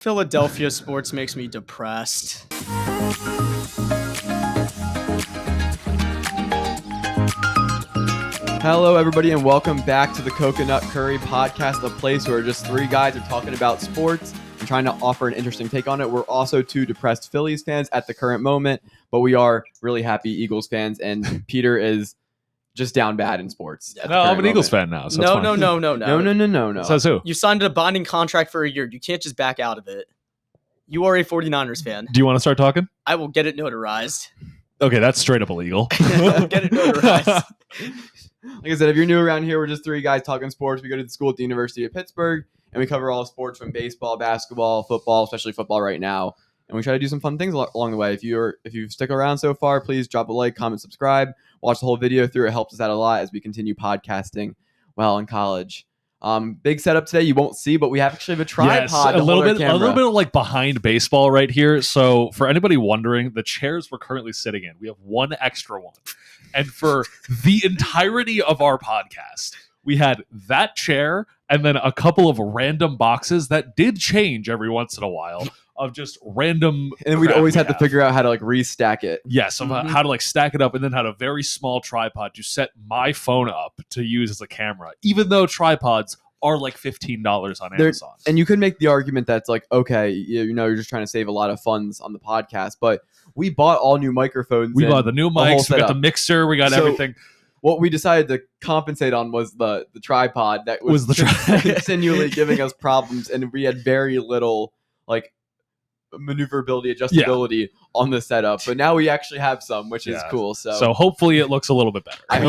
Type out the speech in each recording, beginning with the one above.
Philadelphia sports makes me depressed. Hello, everybody, and welcome back to the Coconut Curry Podcast, a place where just three guys are talking about sports and trying to offer an interesting take on it. We're also two depressed Phillies fans at the current moment, but we are really happy Eagles fans, and Peter is just down bad in sports. No, I'm an Eagles fan now. So No. No. Says who? You signed a bonding contract for a year. You can't just back out of it. You are a 49ers fan. Do you want to start talking? I will get it notarized. Okay, that's straight up illegal. Get it notarized. Like I said, if you're new around here, we're just three guys talking sports. We go to the school at the University of Pittsburgh, and we cover all sports from baseball, basketball, football, especially football right now. And we try to do some fun things along the way. If you stick around so far, please drop a like, comment, subscribe, watch the whole video through. It helps us out a lot as we continue podcasting while in college. Big setup today. You won't see, but we actually have a tripod. Yes, a little bit of like behind baseball right here. So for anybody wondering, the chairs we're currently sitting in, we have one extra one. And for the entirety of our podcast, we had that chair and then a couple of random boxes that did change every once in a while of just random. And we'd always have to figure out how to like restack it. Yes, how to like stack it up, and then had a very small tripod to set my phone up to use as a camera, even though tripods are like $15 on Amazon. And you could make the argument that's like, okay, you're just trying to save a lot of funds on the podcast, but we bought all new microphones. We bought the new mics, we got the mixer, we got everything. What we decided to compensate on was the tripod that was continually giving us problems, and we had very little like maneuverability, adjustability on the setup. But now we actually have some, which is cool. So hopefully it looks a little bit better. I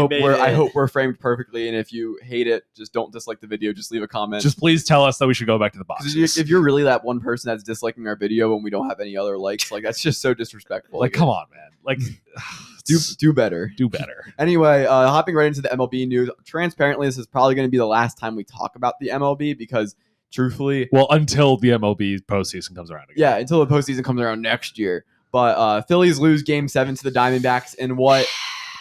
hope we're framed perfectly. And if you hate it, just don't dislike the video. Just leave a comment. Just please tell us that we should go back to the boxes. If you're really that one person that's disliking our video and we don't have any other likes, like that's just so disrespectful. Like, come on, man. Like, do better. Do better. Anyway, hopping right into the MLB news. Transparently, this is probably going to be the last time we talk about the MLB because truthfully, until the MLB postseason comes around again. Yeah, until the postseason comes around next year. But Phillies lose Game 7 to the Diamondbacks in what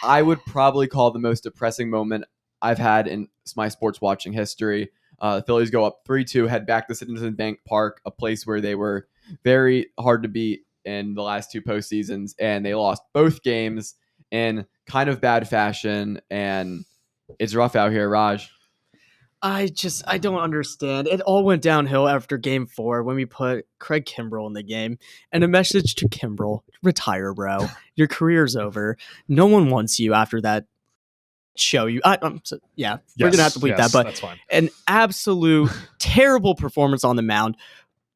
I would probably call the most depressing moment I've had in my sports watching history. The Phillies go up 3-2, head back to Citizens Bank Park, a place where they were very hard to beat in the last two postseasons, and they lost both games in kind of bad fashion, and it's rough out here, Raj. I don't understand. It all went downhill after Game 4 when we put Craig Kimbrell in the game. And a message to Kimbrell: retire, bro. Your career's over. No one wants you after that show. We're going to have to bleep that. But that's fine. An absolute terrible performance on the mound.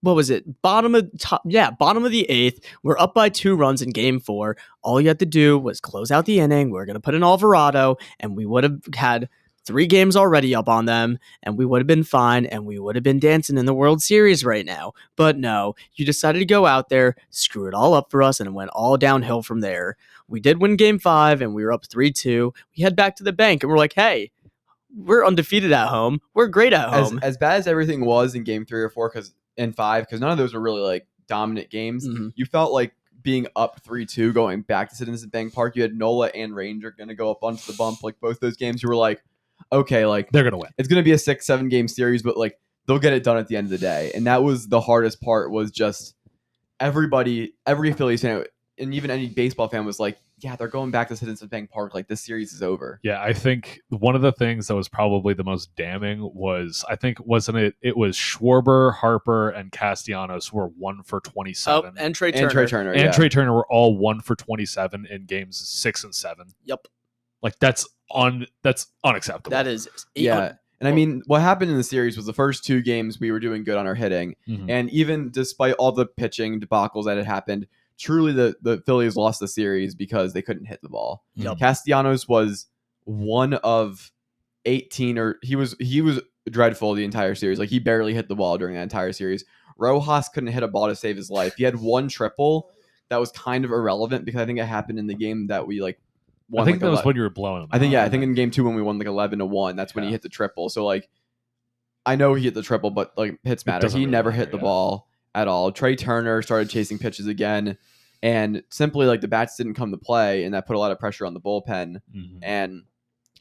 What was it? Bottom of the eighth. We're up by 2 runs in Game 4. All you had to do was close out the inning. We're going to put in Alvarado, and we would have had 3 games already up on them, and we would have been fine, and we would have been dancing in the World Series right now. But no, you decided to go out there, screw it all up for us, and it went all downhill from there. We did win Game 5, and we were up 3-2. We head back to the bank, and we're like, hey, we're undefeated at home. We're great at home. As bad as everything was in Game 3 or 4 and 5, because none of those were really like dominant games, you felt like being up 3-2 going back to Citizens Bank Park. You had Nola and Ranger going to go up onto the bump. Like both those games, you were like, okay, like they're gonna win. It's gonna be a 6-7 game series, but like they'll get it done at the end of the day. And that was the hardest part. Was just every Phillies fan and even any baseball fan was like, yeah, they're going back to Citizens Bank Park. Like this series is over. Yeah, I think one of the things that was probably the most damning was, wasn't it? It was Schwarber, Harper, and Castellanos were 1 for 27. And Trey Turner. Trey Turner were all 1 for 27 in games 6 and 7. Yep. Like that's unacceptable. That is. Yeah. And I mean, what happened in the series was the first 2 games we were doing good on our hitting. And even despite all the pitching debacles that had happened, truly the Phillies lost the series because they couldn't hit the ball. Yep. Castellanos was one of 18, or he was dreadful the entire series. Like he barely hit the ball during that entire series. Rojas couldn't hit a ball to save his life. He had 1 triple that was kind of irrelevant because I think it happened in the game that we like won. I think that was when you were blowing them. I think in Game 2 when we won like 11-1, that's when he hit the triple. So like I know he hit the triple, but like hits matter. He never hit the ball at all. Trey Turner started chasing pitches again, and simply like the bats didn't come to play, and that put a lot of pressure on the bullpen. And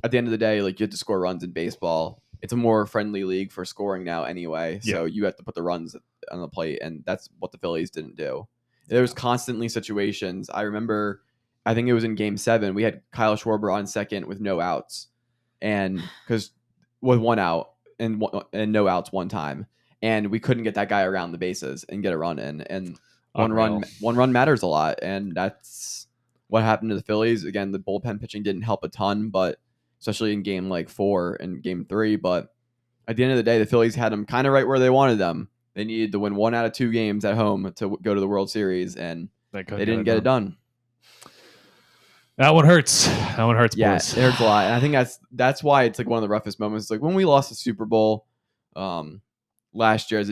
at the end of the day, like you have to score runs in baseball. It's a more friendly league for scoring now anyway, so you have to put the runs the plate, and that's what the Phillies didn't do. There was constantly situations. I remember, I think it was in Game 7, we had Kyle Schwarber on second with no outs, and because with one out and no outs one time, and we couldn't get that guy around the bases and get a run in, and one run matters a lot, and that's what happened to the Phillies. Again, the bullpen pitching didn't help a ton, but especially in Game 4 and Game 3, but at the end of the day, the Phillies had them kind of right where they wanted them. They needed to win 1 out of 2 games at home to go to the World Series, and they didn't get it done. That one hurts. Yeah, boys. it hurts a lot. And I think that's why it's like one of the roughest moments. Like when we lost the Super Bowl last year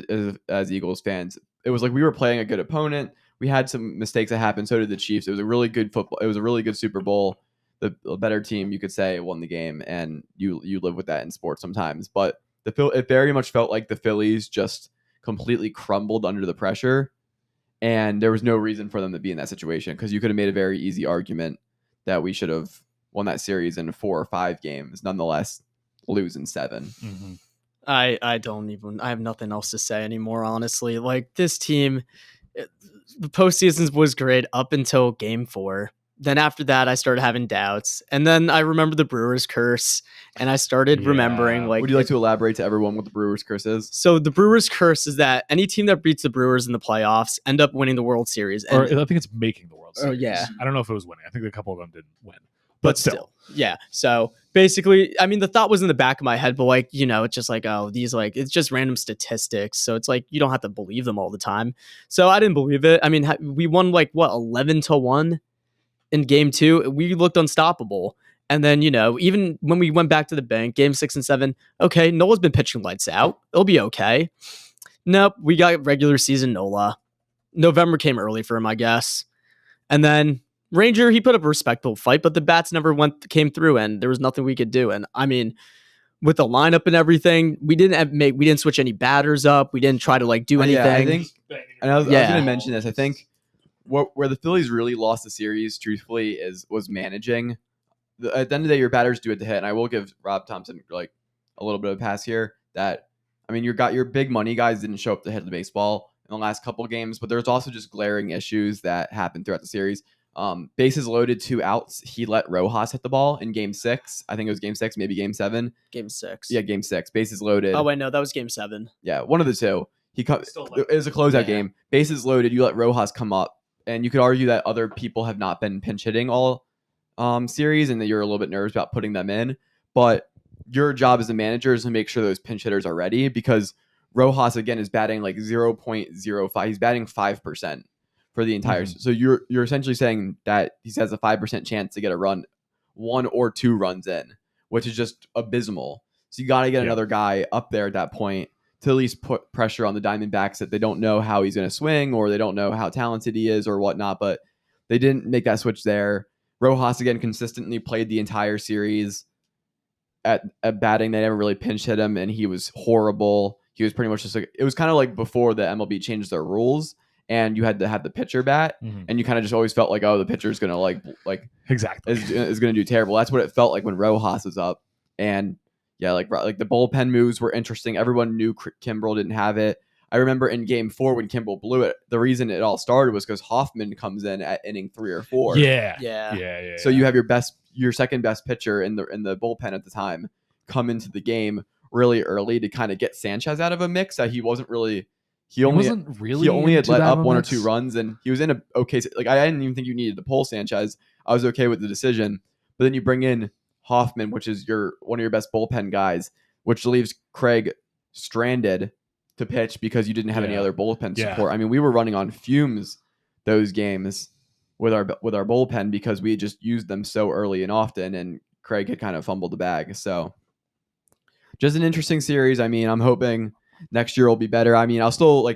as Eagles fans, it was like we were playing a good opponent. We had some mistakes that happened. So did the Chiefs. It was a really good football. It was a really good Super Bowl. The better team, you could say, won the game, and you live with that in sports sometimes. But it very much felt like the Phillies just completely crumbled under the pressure, and there was no reason for them to be in that situation, because you could have made a very easy argument that we should have won that series in 4 or 5 games, nonetheless losing 7. Mm-hmm. I have nothing else to say anymore, honestly. Like, this team, the postseason was great up until Game 4. Then after that, I started having doubts. And then I remember the Brewers curse, and I started remembering, like... Would you like to elaborate to everyone what the Brewers curse is? So the Brewers curse is that any team that beats the Brewers in the playoffs end up winning the World Series. Or I think it's making the World Series. Oh, yeah. I don't know if it was winning. I think a couple of them didn't win. But still. Yeah. So basically, I mean, the thought was in the back of my head, but like, it's just like, oh, these like, it's just random statistics. So it's like, you don't have to believe them all the time. So I didn't believe it. I mean, we won 11-1 in Game 2. We looked unstoppable. And then, even when we went back to the bank, Game 6 and 7, okay, Nola's been pitching lights out. It'll be okay. Nope. We got regular season Nola. November came early for him, I guess. And then Ranger, he put up a respectable fight, but the bats never came through, and there was nothing we could do. And I mean, with the lineup and everything, we didn't switch any batters up. We didn't try to do anything. Yeah, I think, and I was going to mention this. I think where the Phillies really lost the series, truthfully, was managing. At the end of the day, your batters do it to hit, and I will give Rob Thompson a little bit of a pass here. That, I mean, your big money guys didn't show up to hit the baseball in the last couple of games, but there's also just glaring issues that happened throughout the series. Bases loaded, 2 outs. He let Rojas hit the ball in Game 6. I think it was Game 6, maybe Game 7. Game 6. Yeah, Game 6. Bases loaded. Oh wait, no, that was Game 7. Yeah, one of the two. It was a closeout game. Bases loaded. You let Rojas come up, and you could argue that other people have not been pinch hitting all series, and that you're a little bit nervous about putting them in. But your job as a manager is to make sure those pinch hitters are ready, because Rojas again is batting 0.05. He's batting 5%. For the entire, so you're essentially saying that he has a 5% chance to get a run, 1 or 2 runs in, which is just abysmal. So you got to get another guy up there at that point to at least put pressure on the Diamondbacks that they don't know how he's going to swing, or they don't know how talented he is or whatnot. But they didn't make that switch there. Rojas again consistently played the entire series at batting. They never really pinch hit him, and he was horrible. He was pretty much just it was kind of like before the MLB changed their rules. And you had to have the pitcher bat, and you kind of just always felt like, oh, the pitcher's gonna exactly is gonna do terrible. That's what it felt like when Rojas was up, and yeah, like the bullpen moves were interesting. Everyone knew Kimbrel didn't have it. I remember in Game 4 when Kimbrel blew it, the reason it all started was because Hoffman comes in at inning 3 or 4. Yeah. So you have your second best pitcher in the bullpen at the time come into the game really early to kind of get Sanchez out of a mix that he wasn't really. He only had let up 1 or 2 runs, and he was in a okay. I didn't even think you needed to pull Sanchez. I was okay with the decision, but then you bring in Hoffman, which is one of your best bullpen guys, which leaves Craig stranded to pitch because you didn't have any other bullpen support. I mean, we were running on fumes those games with our bullpen because we just used them so early and often, and Craig had kind of fumbled the bag. So, just an interesting series. I mean, I'm hoping next year will be better. I mean, I'll still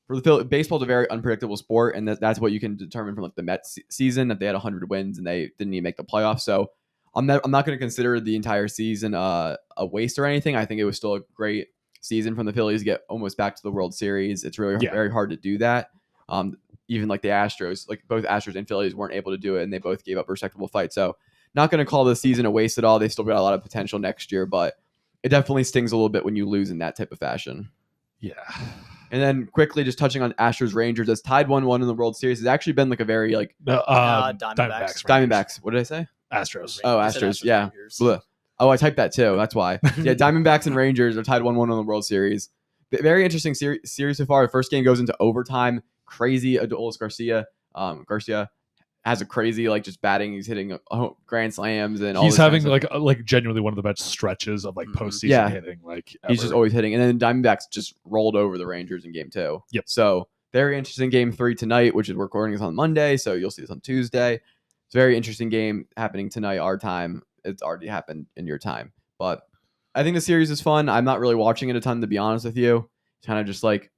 baseball's a very unpredictable sport, and that's what you can determine from the Mets season, that they had 100 wins and they didn't even make the playoffs. So I'm not going to consider the entire season a waste or anything. I think it was still a great season from the Phillies to get almost back to the World Series. It's really very hard to do that. Even the Astros, both Astros and Phillies weren't able to do it, and they both gave up a respectable fight. So not going to call the season a waste at all. They still got a lot of potential next year, but it definitely stings a little bit when you lose in that type of fashion. Yeah. And then quickly, just touching on Astros Rangers, as tied 1-1 in the World Series, has actually been like a very like Diamondbacks. Diamondbacks. What did I say? Astros. Oh, You said Astros. Yeah. Rangers. Bleh. Oh, I typed that too. That's why. Yeah, Diamondbacks and Rangers are tied 1-1 in the World Series. Very interesting series so far. The first game goes into overtime. Crazy Adolis Garcia has a crazy like just batting. He's hitting grand slams and all. He's this kind having of stuff. like genuinely one of the best stretches of like postseason Yeah. hitting. Like He's just ever. always hitting. And then Diamondbacks just rolled over the Rangers in game 2. Yep. So very interesting game 3 tonight, which is we're recording this on Monday, so you'll see this on Tuesday. It's a very interesting game happening tonight, our time. It's already happened in your time. But I think the series is fun. I'm not really watching it a ton, to be honest with you. Kind of just like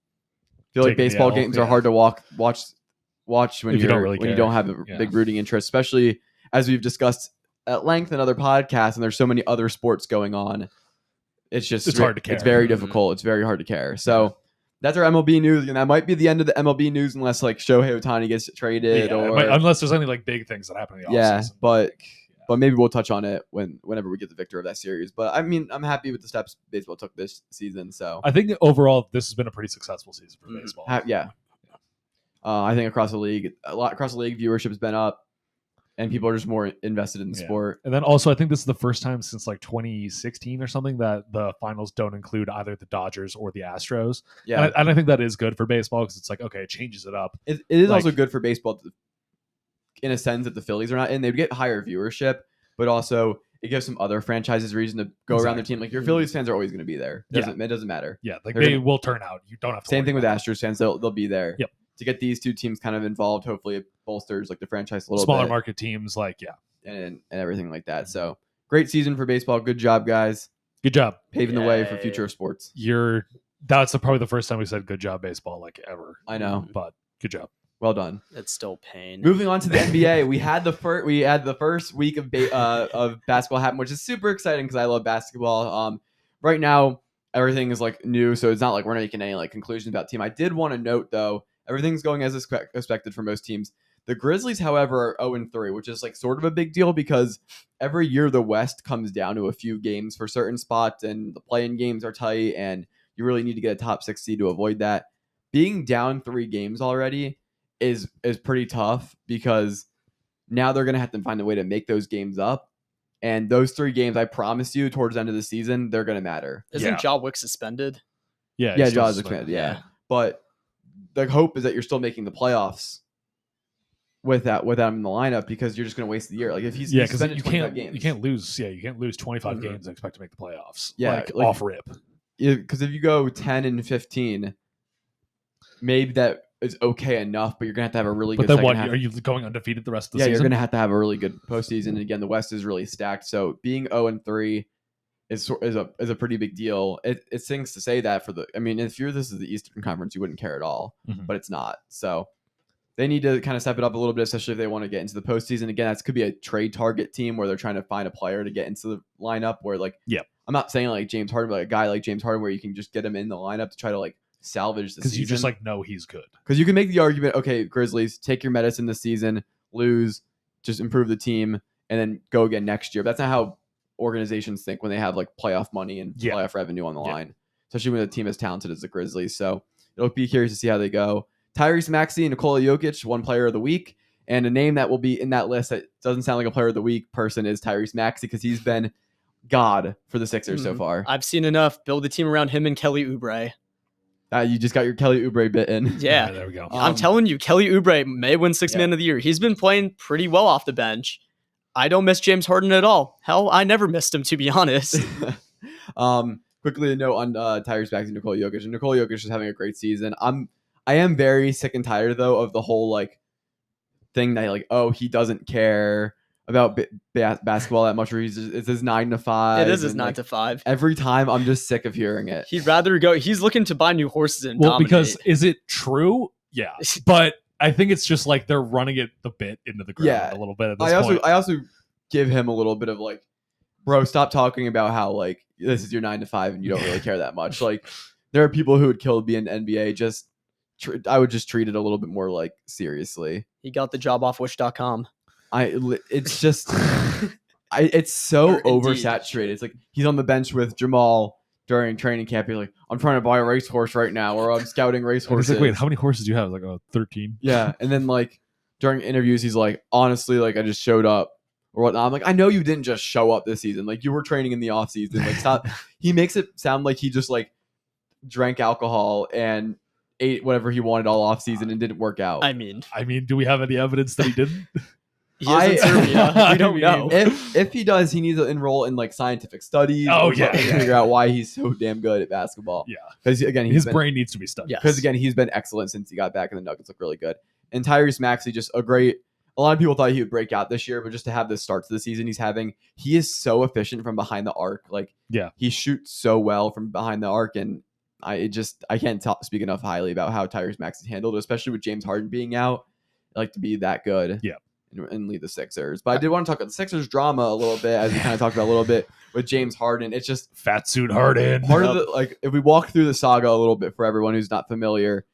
feel like Taking the baseball L, games yeah. are hard to watch when If you don't really when you care. don't have a Yeah. big rooting interest, especially as we've discussed at length in other podcasts, and there's so many other sports going on. It's hard to care. It's very Mhm. difficult. It's very hard to care. So that's our MLB news, and that might be the end of the MLB news unless like Shohei Ohtani gets traded or unless there's any like big things that happen in the offseason. but maybe we'll touch on it whenever we get the victor of that series. But I mean, I'm happy with the steps baseball took this season. So I think overall this has been a pretty successful season for Mhm. baseball. I think across the league, viewership has been up, and people are just more invested in the Yeah. sport. And then also, I think this is the first time since like 2016 or something that the finals don't include either the Dodgers or the Astros. Yeah, And I think that is good for baseball because it's like, okay, it changes it up. it is like- also good for baseball in a sense that the Phillies are not in. They'd get higher viewership, but also it gives some other franchises reason to go around their Exactly. team. Like your Phillies fans are always going to be there. It doesn't matter. Yeah, like They're they gonna- will turn out. You don't have to. Same worry thing with about Astros fans. They'll be there. Yep. To get these two teams kind of involved, hopefully it bolsters like the franchise a it. little Smaller bit. market teams, like and everything like that. So great season for baseball. Good job, guys. good job. Paving the way for Yay. future of sports. That's probably the first time we said good job baseball like ever. I know. But good job. Well done. It's still pain. Moving on to the NBA, we had the first week of basketball happen, which is super exciting because I love basketball. Right now everything is like new, so it's not like we're not making any like conclusions about the team. I did want to note though, everything's going as expected for most teams. The Grizzlies, however, are 0-3, which is like sort of a big deal because every year the West comes down to a few games for certain spots, and the play-in games are tight, and you really need to get a top 6 seed to avoid that. Being down 3 games already is pretty tough because now they're going to have to find a way to make those games up. And those 3 games, I promise you, towards the end of the season, they're going to matter. Isn't Ja Wick suspended? Yeah, Yeah, it's Jaws just, expanded, like, yeah. But the hope is that you're still making the playoffs without him in the lineup because you're just going to waste the year. Like if he's Yeah, because suspended you 25 can't games. you can't lose. Yeah, you can't lose 25 Mhm. games and expect to make the playoffs. Yeah, like like- off rip. Because if you go 10-15, maybe that is okay enough, but you're gonna have to have a really But good then second what? half. Are you going undefeated the rest of the Yeah, season? you're gonna have to have a really good postseason. And again, the West is really stacked, so being 0-3 is a pretty big deal. It stings to say that for the. I mean, if this is the Eastern Conference, you wouldn't care at all, Mhm. but it's not. So they need to kind of step it up a little bit, especially if they want to get into the postseason. Again, that could be a trade target team where they're trying to find a player to get into the lineup. Where like, Yep. I'm not saying like James Harden, but like a guy like James Harden, where you can just get him in the lineup to try to like salvage the because season. you just like know he's good. Because you can make the argument, okay, Grizzlies, take your medicine this season, lose, just improve the team, and then go again next year. But that's not how organizations think when they have like playoff money and Yeah. playoff revenue on the Yeah. line, especially when a team as talented as the Grizzlies. So it'll be curious to see how they go. Tyrese Maxey and Nikola Jokic, one player of the week. And a name that will be in that list that doesn't sound like a player of the week person is Tyrese Maxey because he's been God for the Sixers so Mhm. far. I've seen enough. Build a team around him and Kelly Oubre. You just got your Kelly Oubre bit in. Yeah. Right, there we go. I'm telling you, Kelly Oubre may win Sixth yeah. Man of the Year. He's been playing pretty well off the bench. I don't miss James Harden at all. Hell, I never missed him, to be honest. Quickly a note on Tyrese Maxey and Nikola Jokic. And Nikola Jokic is having a great season. I am very sick and tired though of the whole like thing that like, oh, he doesn't care about basketball that much. Where it's his 9 to 5. It is his and, 9 like, to 5. Every time I'm just sick of hearing it. He'd rather go. He's looking to buy new horses and Well, dominate. because is it true? Yeah, but I think it's just like they're running it the bit into the ground Yeah. a little bit at this I point. also give him a little bit of like, bro, stop talking about how like this is your 9 to 5 and you don't really care that much. Like there are people who would kill to be in the NBA. Just I would just treat it a little bit more like seriously. he got the job off Wish.com. It's just it's so Or Indeed. oversaturated. It's like he's on the bench with Jamal, during training camp. He's like, I'm trying to buy a racehorse right now, or I'm scouting And racehorses. he's like, wait, how many horses do you have? Like, 13. Yeah, and then like during interviews, he's like, honestly, like I just showed up or whatnot. I'm like, I know you didn't just show up this season. Like you were training in the off season. Like stop. He makes it sound like he just like drank alcohol and ate whatever he wanted all off season and didn't work out. I mean, Do we have any evidence that he didn't? he isn't Serbia. I We don't mean, know. if he does, he needs to enroll in like scientific studies. Oh, or yeah, something to yeah. figure out why he's so damn good at basketball. Yeah. Because again, His brain needs to be studied. Yeah. because again, he's been excellent since he got back, and the Nuggets look really good. And Tyrese Maxey, just a great. A lot of people thought he would break out this year, but just to have this start to the season he's having, he is so efficient from behind the arc. Like, Yeah. he shoots so well from behind the arc, and I can't speak enough highly about how Tyrese Maxey's handled, especially with James Harden being out. Like to be that good, Yeah. and lead the Sixers. But I did want to talk about the Sixers drama a little bit, as we kind of talked about a little bit with James Harden. It's just Fat suit Harden. part of the like if we walk through the saga a little bit for everyone who's not familiar,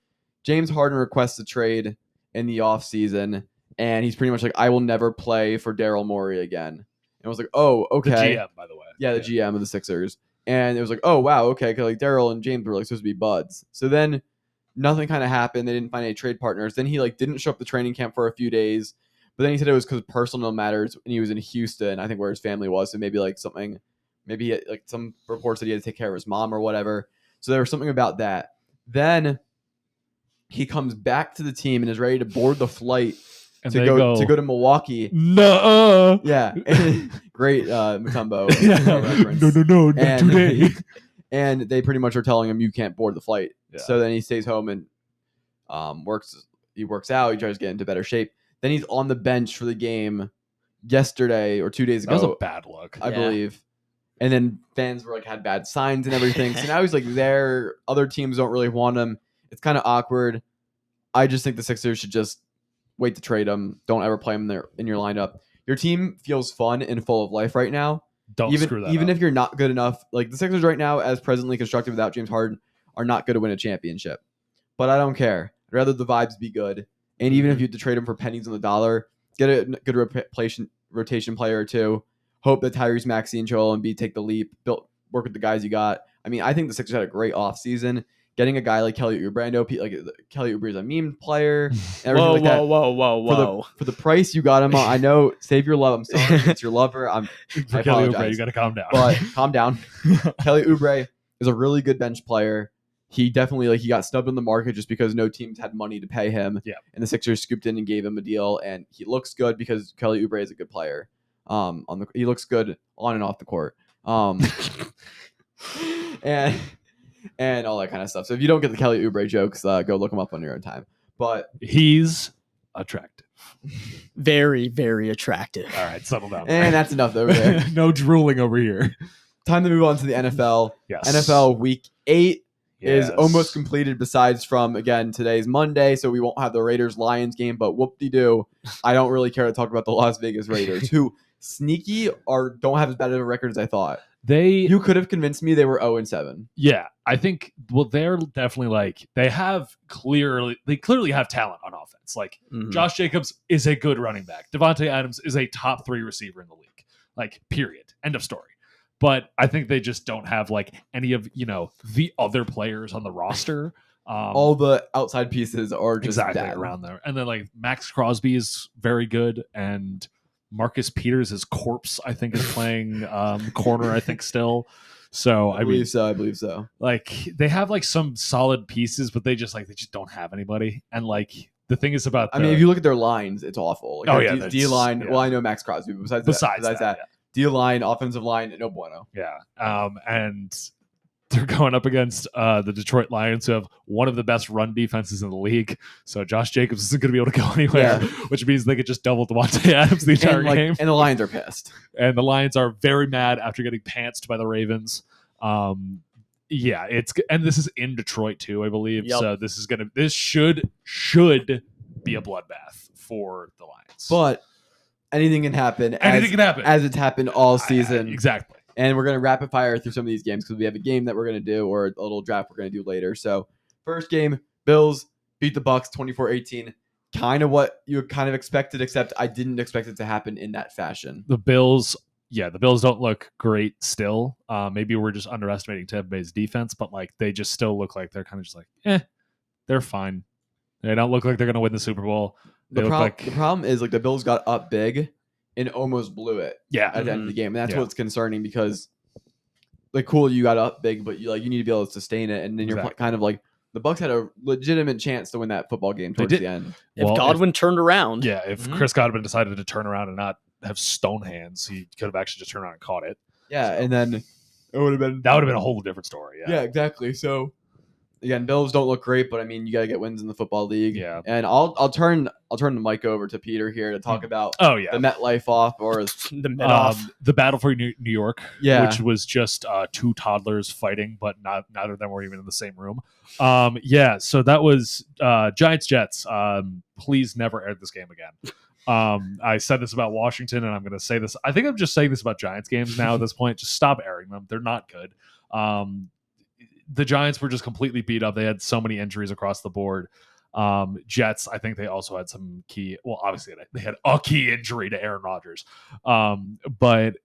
James Harden requests a trade in the offseason, and he's pretty much like, I will never play for Daryl Morey again. And I was like, oh, okay. The GM, by the way. Yeah, the GM of the Sixers. And it was like, oh wow, okay, because like Daryl and James were like supposed to be buds. So then nothing kind of happened. They didn't find any trade partners. Then he like didn't show up to training camp for a few days. But then he said it was because of personal matters, and he was in Houston, I think where his family was. So maybe like something, maybe he had, like some reports that he had to take care of his mom or whatever. So there was something about that. Then he comes back to the team and is ready to board the flight And to they go to Milwaukee. No. Yeah, great Mutombo reference. No, not And- today. And they pretty much are telling him you can't board the flight. Yeah. So then he stays home and works. He works out. He tries to get into better shape. Then he's on the bench for the game yesterday or 2 days That was ago, a bad look. I Yeah. believe. And then fans were like had bad signs and everything. So now he's like there. Other teams don't really want him. It's kind of awkward. I just think the Sixers should just wait to trade him. Don't ever play him there in your lineup. Your team feels fun and full of life right now. Don't screw that Even up. if you're not good enough, like the Sixers right now, as presently constructed without James Harden, are not going to win a championship. But I don't care. I'd rather the vibes be good. And even if you have to trade him for pennies on the dollar, get a good rotation player or two. Hope that Tyrese Maxey and Joel Embiid take the leap. Work with the guys you got. I mean, I think the Sixers had a great offseason. Getting a guy like Kelly Oubre, I know Kelly Oubre is a meme player. And everything like that. Whoa. For the price you got him on, I know. Save your love. I'm sorry, it's your lover. I For Kelly Oubre, apologize. you got to calm down. But calm down. Kelly Oubre is a really good bench player. He definitely he got snubbed on the market just because no teams had money to pay him. Yeah. And the Sixers scooped in and gave him a deal, and he looks good because Kelly Oubre is a good player. He looks good on and off the court. And all that kind of stuff. So if you don't get the Kelly Oubre jokes, go look him up on your own time. But he's attractive. Very, very attractive. All right, settle down. and that's enough over there. No drooling over here. Time to move on to the NFL. Yes. NFL Week 8 is Yes. almost completed, besides from, again, today's Monday, so we won't have the Raiders-Lions game, but whoop-de-doo, I don't really care to talk about the Las Vegas Raiders, who sneaky or don't have as bad of a record as I thought. You could have convinced me they were 0-7. Yeah, I think. Well, they're definitely they clearly have talent on offense. Like Mhm. Josh Jacobs is a good running back. Devontae Adams is a top 3 receiver in the league. Period. End of story. But I think they just don't have any of the other players on the roster. All the outside pieces are just exactly bad. around there, and then Max Crosby is very good, and Marcus Peters, his corpse, I think, is playing corner. I think still. So I believe so. They have some solid pieces, but they just don't have anybody. And the thing is about I mean, if you look at their lines, it's awful. that's- D line. yeah. Well, I know Max Crosby, but besides that, D line, offensive line, no bueno. yeah. And they're going up against the Detroit Lions, who have one of the best run defenses in the league. So Josh Jacobs isn't going to be able to go anywhere, which means they could just double Devontae Adams the entire game. And the Lions are pissed. And the Lions are very mad after getting pantsed by the Ravens. Yeah, and this is in Detroit too, I believe. Yep. So this should be a bloodbath for the Lions. But anything can happen. Anything can happen, as it's happened all season. Exactly. And we're going to rapid fire through some of these games because we have a game that we're going to do, or a little draft we're going to do later. So first game, Bills beat the Bucks 24-18. Kind of what you kind of expected, except I didn't expect it to happen in that fashion. The Bills yeah, the Bills don't look great still. Maybe we're just underestimating Tampa Bay's defense, but like they just still look like they're kind of just like, they're fine. They don't look like they're going to win the Super Bowl. They The look like problem is like the Bills got up big and almost blew it yeah, at the end of the game. And that's Yeah. what's concerning because like cool, you got up big, but you need to be able to sustain it. And then you're Exactly. kind of like the Bucs had a legitimate chance to win that football game towards did. the end. If Godwin turned around. Yeah, if Chris Godwin decided to turn around and not have stone hands, he could have actually just turned around and caught it. Yeah, So- and then it would have been a whole different story. Yeah, exactly. So again, Bills don't look great, but I mean, you got to get wins in the football league. Yeah. And I'll turn the mic over to Peter here to talk about Oh yeah, the MetLife off or The mid off. the battle for New York, Yeah. which was just two toddlers fighting, but neither of them were even in the same room. So that was Giants Jets. Please never air this game again. I said this about Washington, and I'm going to say this. I think I'm just saying this about Giants games now at this point. Just stop airing them. They're not good. The Giants were just completely beat up. They had so many injuries across the board. Jets, I think they also had some key. Well, obviously they had a key injury to Aaron Rodgers, but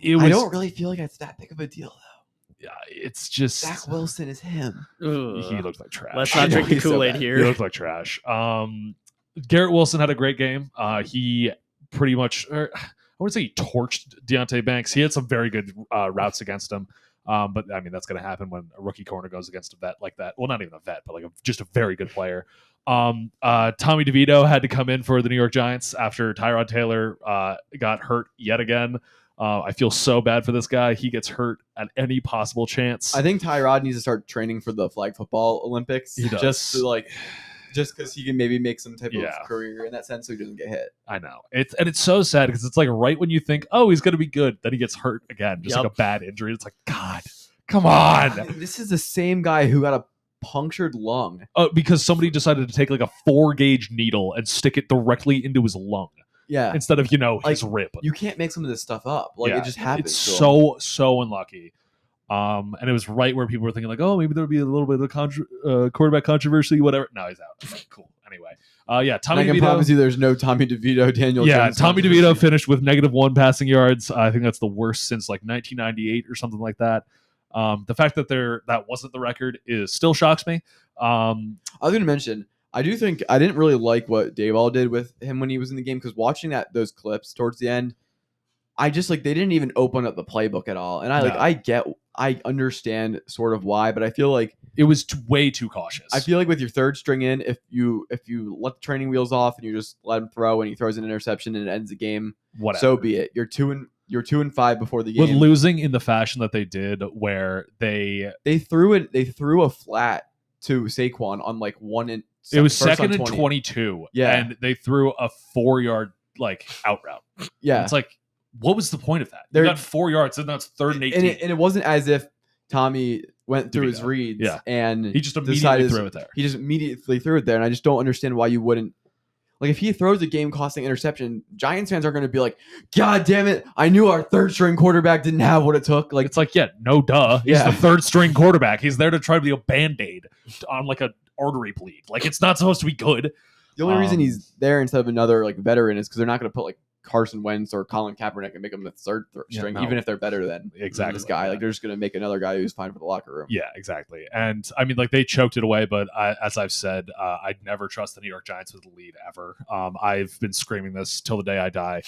it was. I don't really feel like it's that big of a deal though. Yeah, it's just Zach Wilson is him. he looked like trash. Let's not drink the He's so Kool-Aid bad. He here. looked like trash. Garrett Wilson had a great game. He pretty much, I wouldn't say he torched Deontay Banks. He had some very good routes against him. But I mean, that's going to happen when a rookie corner goes against a vet like that. Well, not even a vet, but like just a very good player. Tommy DeVito had to come in for the New York Giants after Tyrod Taylor got hurt yet again. I feel so bad for this guy. He gets hurt at any possible chance. I think Tyrod needs to start training for the flag football Olympics. He does. Just because he can maybe make some type Yeah. of career in that sense, so he doesn't get hit. I know. It's so sad because it's like right when you think, oh, he's going to be good, then he gets hurt again. Just like a bad injury. It's like, God, come on. This is the same guy who got a punctured lung. Because somebody decided to take like a 4-gauge needle and stick it directly into his lung Yeah. instead of, his rib. You can't make some of this stuff up. Like, it just happens. It's to him. so unlucky. And it was right where people were thinking like, oh, maybe there'll be a little bit of quarterback controversy, whatever. No, he's out. Cool. Anyway, Tommy I can DeVito. promise you there's no Tommy DeVito, Daniel Jones. Tommy DeVito finished with -1 passing yards. I think that's the worst since like 1998 or something like that. The fact that that wasn't the record still shocks me. I was going to mention, I do think I didn't really like what Dayball did with him when he was in the game, because watching those clips towards the end, I just like they didn't even open up the playbook at all. And I understand sort of why, but I feel like it was way too cautious. I feel like with your third string in, if you let the training wheels off and you just let him throw and he throws an interception and it ends the game, whatever. so be it. You're 2-5 before the game. With losing in the fashion that they did, where they threw a flat to Saquon on like it was first second on and 22, Yeah. and they threw a 4-yard like out route. Yeah, It's like, what was the point of that? They're- You got 4 yards, and that's 3rd and 18. and it wasn't as if Tommy went through his DeVito. reads Yeah. and He just immediately decided threw it there. He just immediately threw it there, and I just don't understand why you wouldn't. Like, if he throws a game-costing interception, Giants fans are going to be like, God damn it, I knew our third-string quarterback didn't have what it took. Like, It's like, no duh. He's Yeah. the 3rd-string quarterback. He's there to try to be a Band-Aid on like a artery bleed. Like, it's not supposed to be good. the only reason he's there instead of another like veteran is because they're not going to put like Carson Wentz or Colin Kaepernick and make them the third string, no. even if they're better than Exactly. this guy. Like, they're just going to make another guy who's fine for the locker room. Yeah, exactly. And I mean, like, they choked it away, but as I've said, I'd never trust the New York Giants with the lead ever. I've been screaming this till the day I die.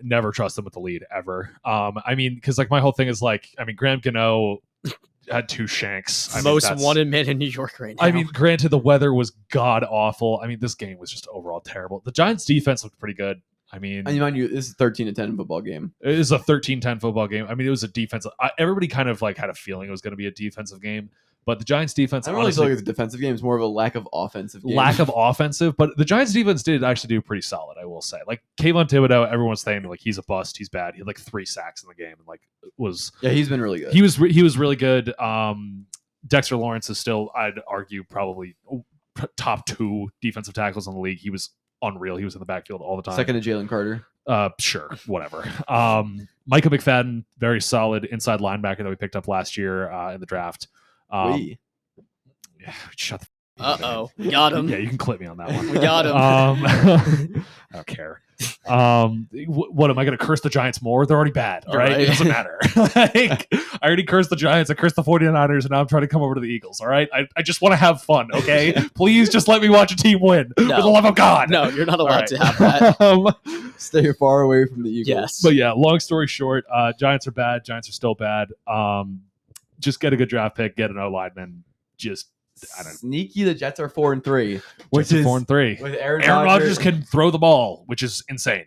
Never trust them with the lead ever. I mean, because like my whole thing is like, I mean, Graham Gano had 2 shanks. Most wanted man in New York right now. I mean, granted, the weather was god awful. I mean, this game was just overall terrible. The Giants' defense looked pretty good. I mean, And mind you, this is 13-10 football game. it is a 13-10 football game. I mean, it was a defensive. Everybody kind of like had a feeling it was going to be a defensive game, but the Giants' defense I don't really honestly feel like it's a defensive game. It's more of a lack of offensive game. lack of offensive. But the Giants' defense did actually do pretty solid, I will say. Like Kayvon Thibodeau, everyone's saying like he's a bust, he's bad. He had like 3 sacks in the game, and like Yeah, he's been really good. he was really good. Dexter Lawrence is still, I'd argue, probably top 2 defensive tackles in the league. He was unreal. He was in the backfield all the time. Second to Jalen Carter. Sure, whatever. Micah McFadden, very solid inside linebacker that we picked up last year in the draft. Wee. Shut the We got him. Yeah, you can clip me on that one. We got him. I don't care. What am I going to curse the Giants more? They're already bad. All You're right? right. It doesn't matter. Like, I already cursed the Giants. I cursed the 49ers, and now I'm trying to come over to the Eagles. All right. I just want to have fun. Okay. Please just let me watch a team win. For the love of God. No, you're not allowed All right. to have that. Stay far away from the Eagles. Yes. But yeah, long story short, Giants are bad. Giants are still bad. Just get a good draft pick, get an O lineman. Just I don't know. Sneaky, the Jets are 4-3, which Jets are is 4-3. with Aaron Rodgers can throw the ball, which is insane.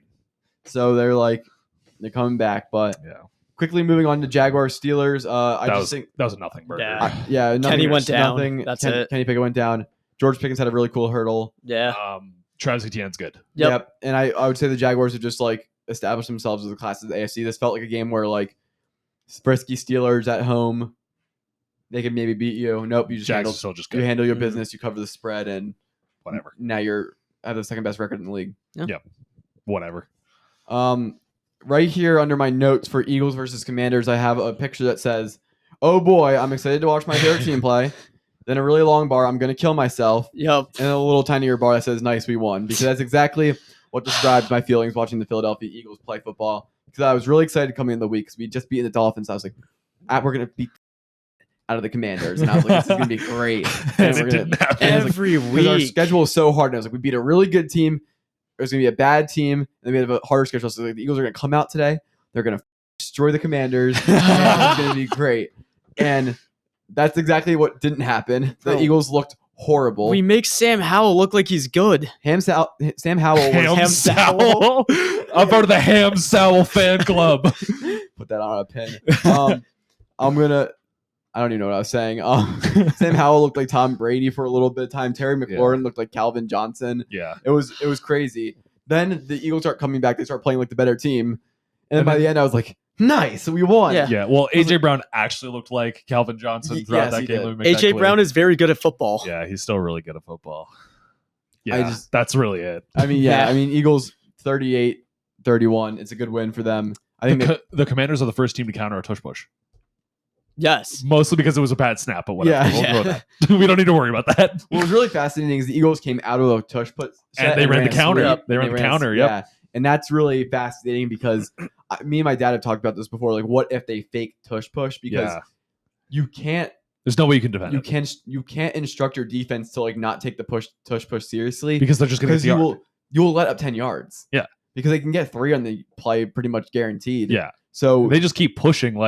So they're coming back. But Yeah, quickly moving on to Jaguars Steelers. I think that was a nothing burger. Yeah. nothing, Kenny went down. Nothing. That's it. Kenny Pickett went down. George Pickens had a really cool hurdle. Yeah. Travis Etienne's good. Yep. And I would say the Jaguars have just established themselves as a class of the AFC. This felt like a game where frisky Steelers at home, they can maybe beat you. Nope, you just Jags are still just good. you handle your Mhm. business, you cover the spread, and Whatever. now you're have the second best record in the league. Whatever. Right here under my notes for Eagles versus Commanders, I have a picture that says, "Oh boy, I'm excited to watch my favorite team play." Then a really long bar, "I'm gonna kill myself," Yep. and a little tinier bar that says, "Nice, we won," because that's exactly what describes my feelings watching the Philadelphia Eagles play football. Because I was really excited coming in the week because we just beat the Dolphins. I was like, we're gonna beat out of the Commanders, and I was like, this is gonna be great. And we're it didn't happen. Every because our week. schedule is so hard. And I was like, we beat a really good team. There's gonna be a bad team, and then we have a harder schedule. So the Eagles are gonna come out today. They're gonna destroy the Commanders. And it's gonna be great. And that's exactly what didn't happen. The Oh. Eagles looked horrible. We make Sam Howell look like he's good. Sam Howell was Ham Sowell. I'm part of the Ham Sowell fan club. put that on a pin. I don't even know what I was saying. Sam Howell looked like Tom Brady for a little bit of time. Terry McLaurin looked like Calvin Johnson. Yeah. It was crazy. Then the Eagles start coming back. They start playing like the better team. And then by the end, I was like, nice, we won. Yeah. Yeah. Well, AJ Brown actually looked like Calvin Johnson throughout Yes, that he game. did. Let me make that AJ clear. Brown is very good at football. Yeah, he's still really good at football. Yeah, that's really it. I mean, Yeah. Eagles 38-31. It's a good win for them. I think The Commanders are the first team to counter a tush push. Yes. Mostly because it was a bad snap, but whatever. Yeah. We'll go with that. We don't need to worry about that. what was really fascinating is the Eagles came out of a tush put And they ran the a counter. sweep, They and ran the counter, yep. Yeah. And that's really fascinating because me and my dad have talked about this before. Like, what if they fake tush push? Because Yeah. you can't There's no way you can defend it. you can't instruct your defense to not take the tush push seriously Because they're just going to get the yard. you will let up 10 yards. Yeah. Because they can get 3 on the play pretty much guaranteed. Yeah. So They just keep pushing.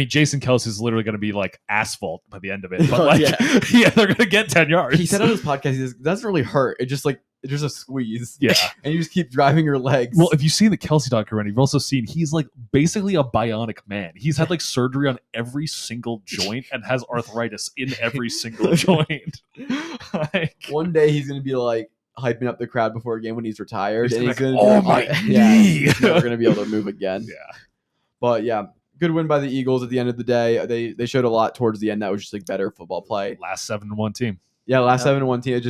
Jason Kelsey's literally going to be like asphalt by the end of it. But yeah, they're going to get 10 yards. he said on his podcast, he says, it doesn't really hurt. It's just a squeeze. Yeah. And you just keep driving your legs. Well, if you've seen the Kelsey documentary, you've also seen he's basically a bionic man. He's had surgery on every single joint and has arthritis in every single joint. One day he's going to be hyping up the crowd before a game when he's retired. He's And he's gonna going to be like, "Oh, my knee." He's never going to be able to move again. Yeah. But yeah, good win by the Eagles at the end of the day. They showed a lot towards the end that was just better football play. Last 7-1 team. Yeah, last 7-1 team.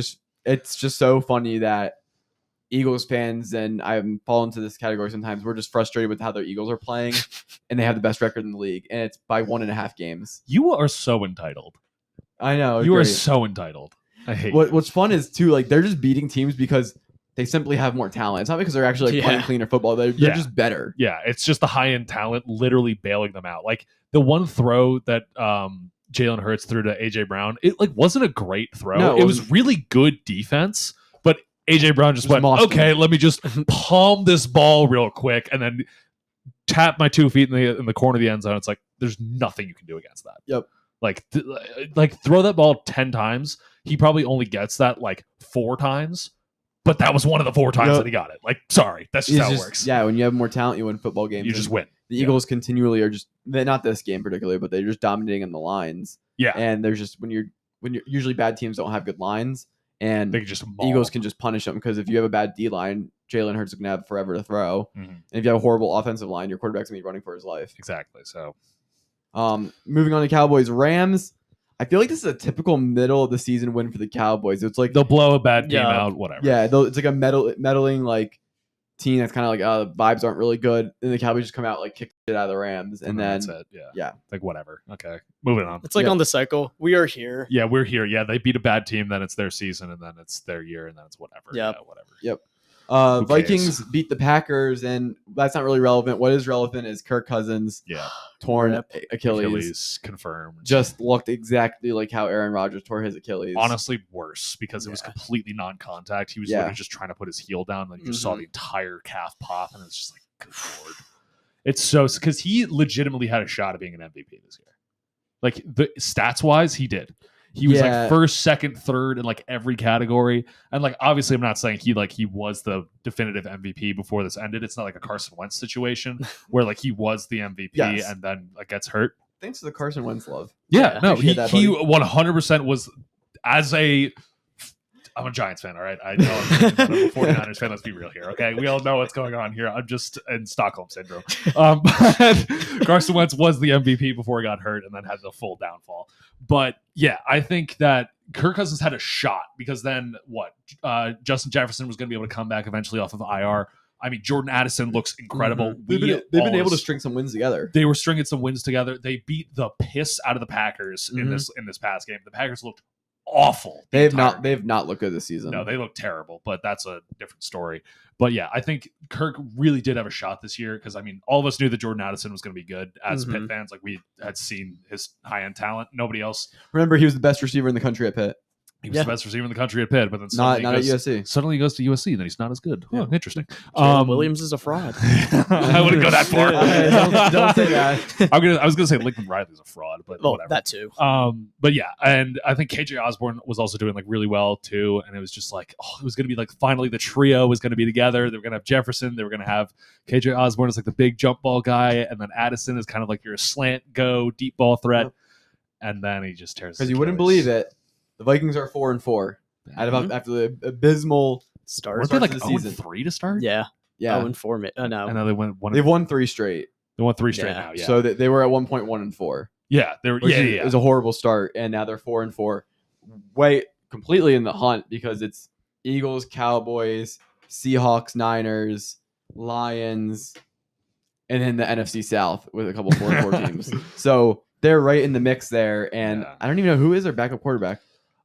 It's just so funny that Eagles fans, and I've fallen into this category sometimes, we're just frustrated with how their Eagles are playing, and they have the best record in the league, and it's by 1.5 games. You are so entitled. I know. You are great. so entitled. I hate What's fun is too, they're just beating teams because they simply have more talent. It's not because they're actually playing cleaner football. They're just better. Yeah, it's just the high-end talent literally bailing them out. The one throw that Jalen Hurts threw to AJ Brown, it wasn't a great throw. No, it was really good defense, but AJ Brown just went, okay, let me just palm this ball real quick and then tap my 2 feet in the corner of the end zone. It's there's nothing you can do against that. Yep. Throw that ball 10 times. He probably only gets that 4 times, but that was one of the 4 times that he got it. Sorry, that's just how it works. Yeah, when you have more talent, you win football games. You just win. The Eagles continually are not this game particularly, but they're just dominating on the lines. Yeah. And there's just when you're usually bad teams don't have good lines, and They can just maul. Eagles can just punish them because if you have a bad D line, Jalen Hurts is going to have forever to throw. Mhm. And if you have a horrible offensive line, your quarterback's going to be running for his life. Exactly. So Moving on to Cowboys Rams. I feel like this is a typical middle of the season win for the Cowboys. It's they'll blow a bad game out, whatever. yeah, it's like a meddling team that's kind of like, the vibes aren't really good. And the Cowboys just come out, like, kick shit out of the Rams. And then that's it. Yeah. Yeah. Like, whatever. Okay. Moving on. It's like Yep. on the cycle. We are here. Yeah, we're here. Yeah, they beat a bad team, then it's their season, and then it's their year, and then it's whatever. Yep. Yeah, whatever. Yep. Who Vikings cares? beat the Packers, and that's not really relevant. What is relevant is Kirk Cousins Yeah. torn Rip. Achilles confirmed. just looked exactly like how Aaron Rodgers tore his Achilles. Honestly, worse because it was Yeah. completely non-contact. He was Yeah. literally just trying to put his heel down, and you just saw the entire calf pop, and it's just like, good lord. It's so because he legitimately had a shot at being an MVP this year. Like the stats wise, he did. He was Yeah. like first, second, third in like every category. And like obviously I'm not saying he was the definitive MVP before this ended. It's not like a Carson Wentz situation where like he was the MVP Yes. and then like gets hurt. Thanks to the Carson Wentz love. Yeah, no, appreciate that, he buddy. 100% was I'm a Giants fan, all right? I know I'm a 49ers fan. Let's be real here, okay? We all know what's going on here. I'm just in Stockholm Syndrome. But Carson Wentz was the MVP before he got hurt and then had the full downfall. But yeah, I think that Kirk Cousins had a shot because then Justin Jefferson was going to be able to come back eventually off of IR. I mean, Jordan Addison looks incredible. They've been able to string some wins together. They were stringing some wins together. They beat the piss out of the Packers in this past game. The Packers looked awful. They've not looked good this season. No, they look terrible, but that's a different story. But yeah, I think Kirk really did have a shot this year because I mean, all of us knew that Jordan Addison was going to be good as Pitt fans. Like we had seen his high end talent. Nobody else. Remember, he was the best receiver in the country at Pitt. He was the best receiver in the country at Pitt, but then Not at USC. Suddenly he goes to USC, then he's not as good. Yeah. Oh, interesting. Caleb Williams is a fraud. I wouldn't go that far. Don't say that. I was gonna say Lincoln Riley's a fraud, but Well, whatever. that too. But yeah, and I think KJ Osborne was also doing like really well too. And it was just like, it was gonna be like finally the trio was gonna be together. They were gonna have Jefferson, they were gonna have KJ Osborne as like the big jump ball guy, and then Addison is kind of like your slant go deep ball threat. Yep. And then he just tears. Because you wouldn't believe it, the Vikings are 4-4 after the abysmal Start. Weren't they like the 0-3 to start? Yeah. Yeah. 0-4. Oh, no. And then they went one. They've won 3 straight. They won 3 straight Yeah. now. Yeah. So they were at 1.1-4. yeah, they were. Which Yeah. is a horrible start, and now they're 4-4. Way completely in the hunt because it's Eagles, Cowboys, Seahawks, Niners, Lions, and then the NFC South with a couple 4-4 teams. So they're right in the mix there, and Yeah. I don't even know who is their backup quarterback.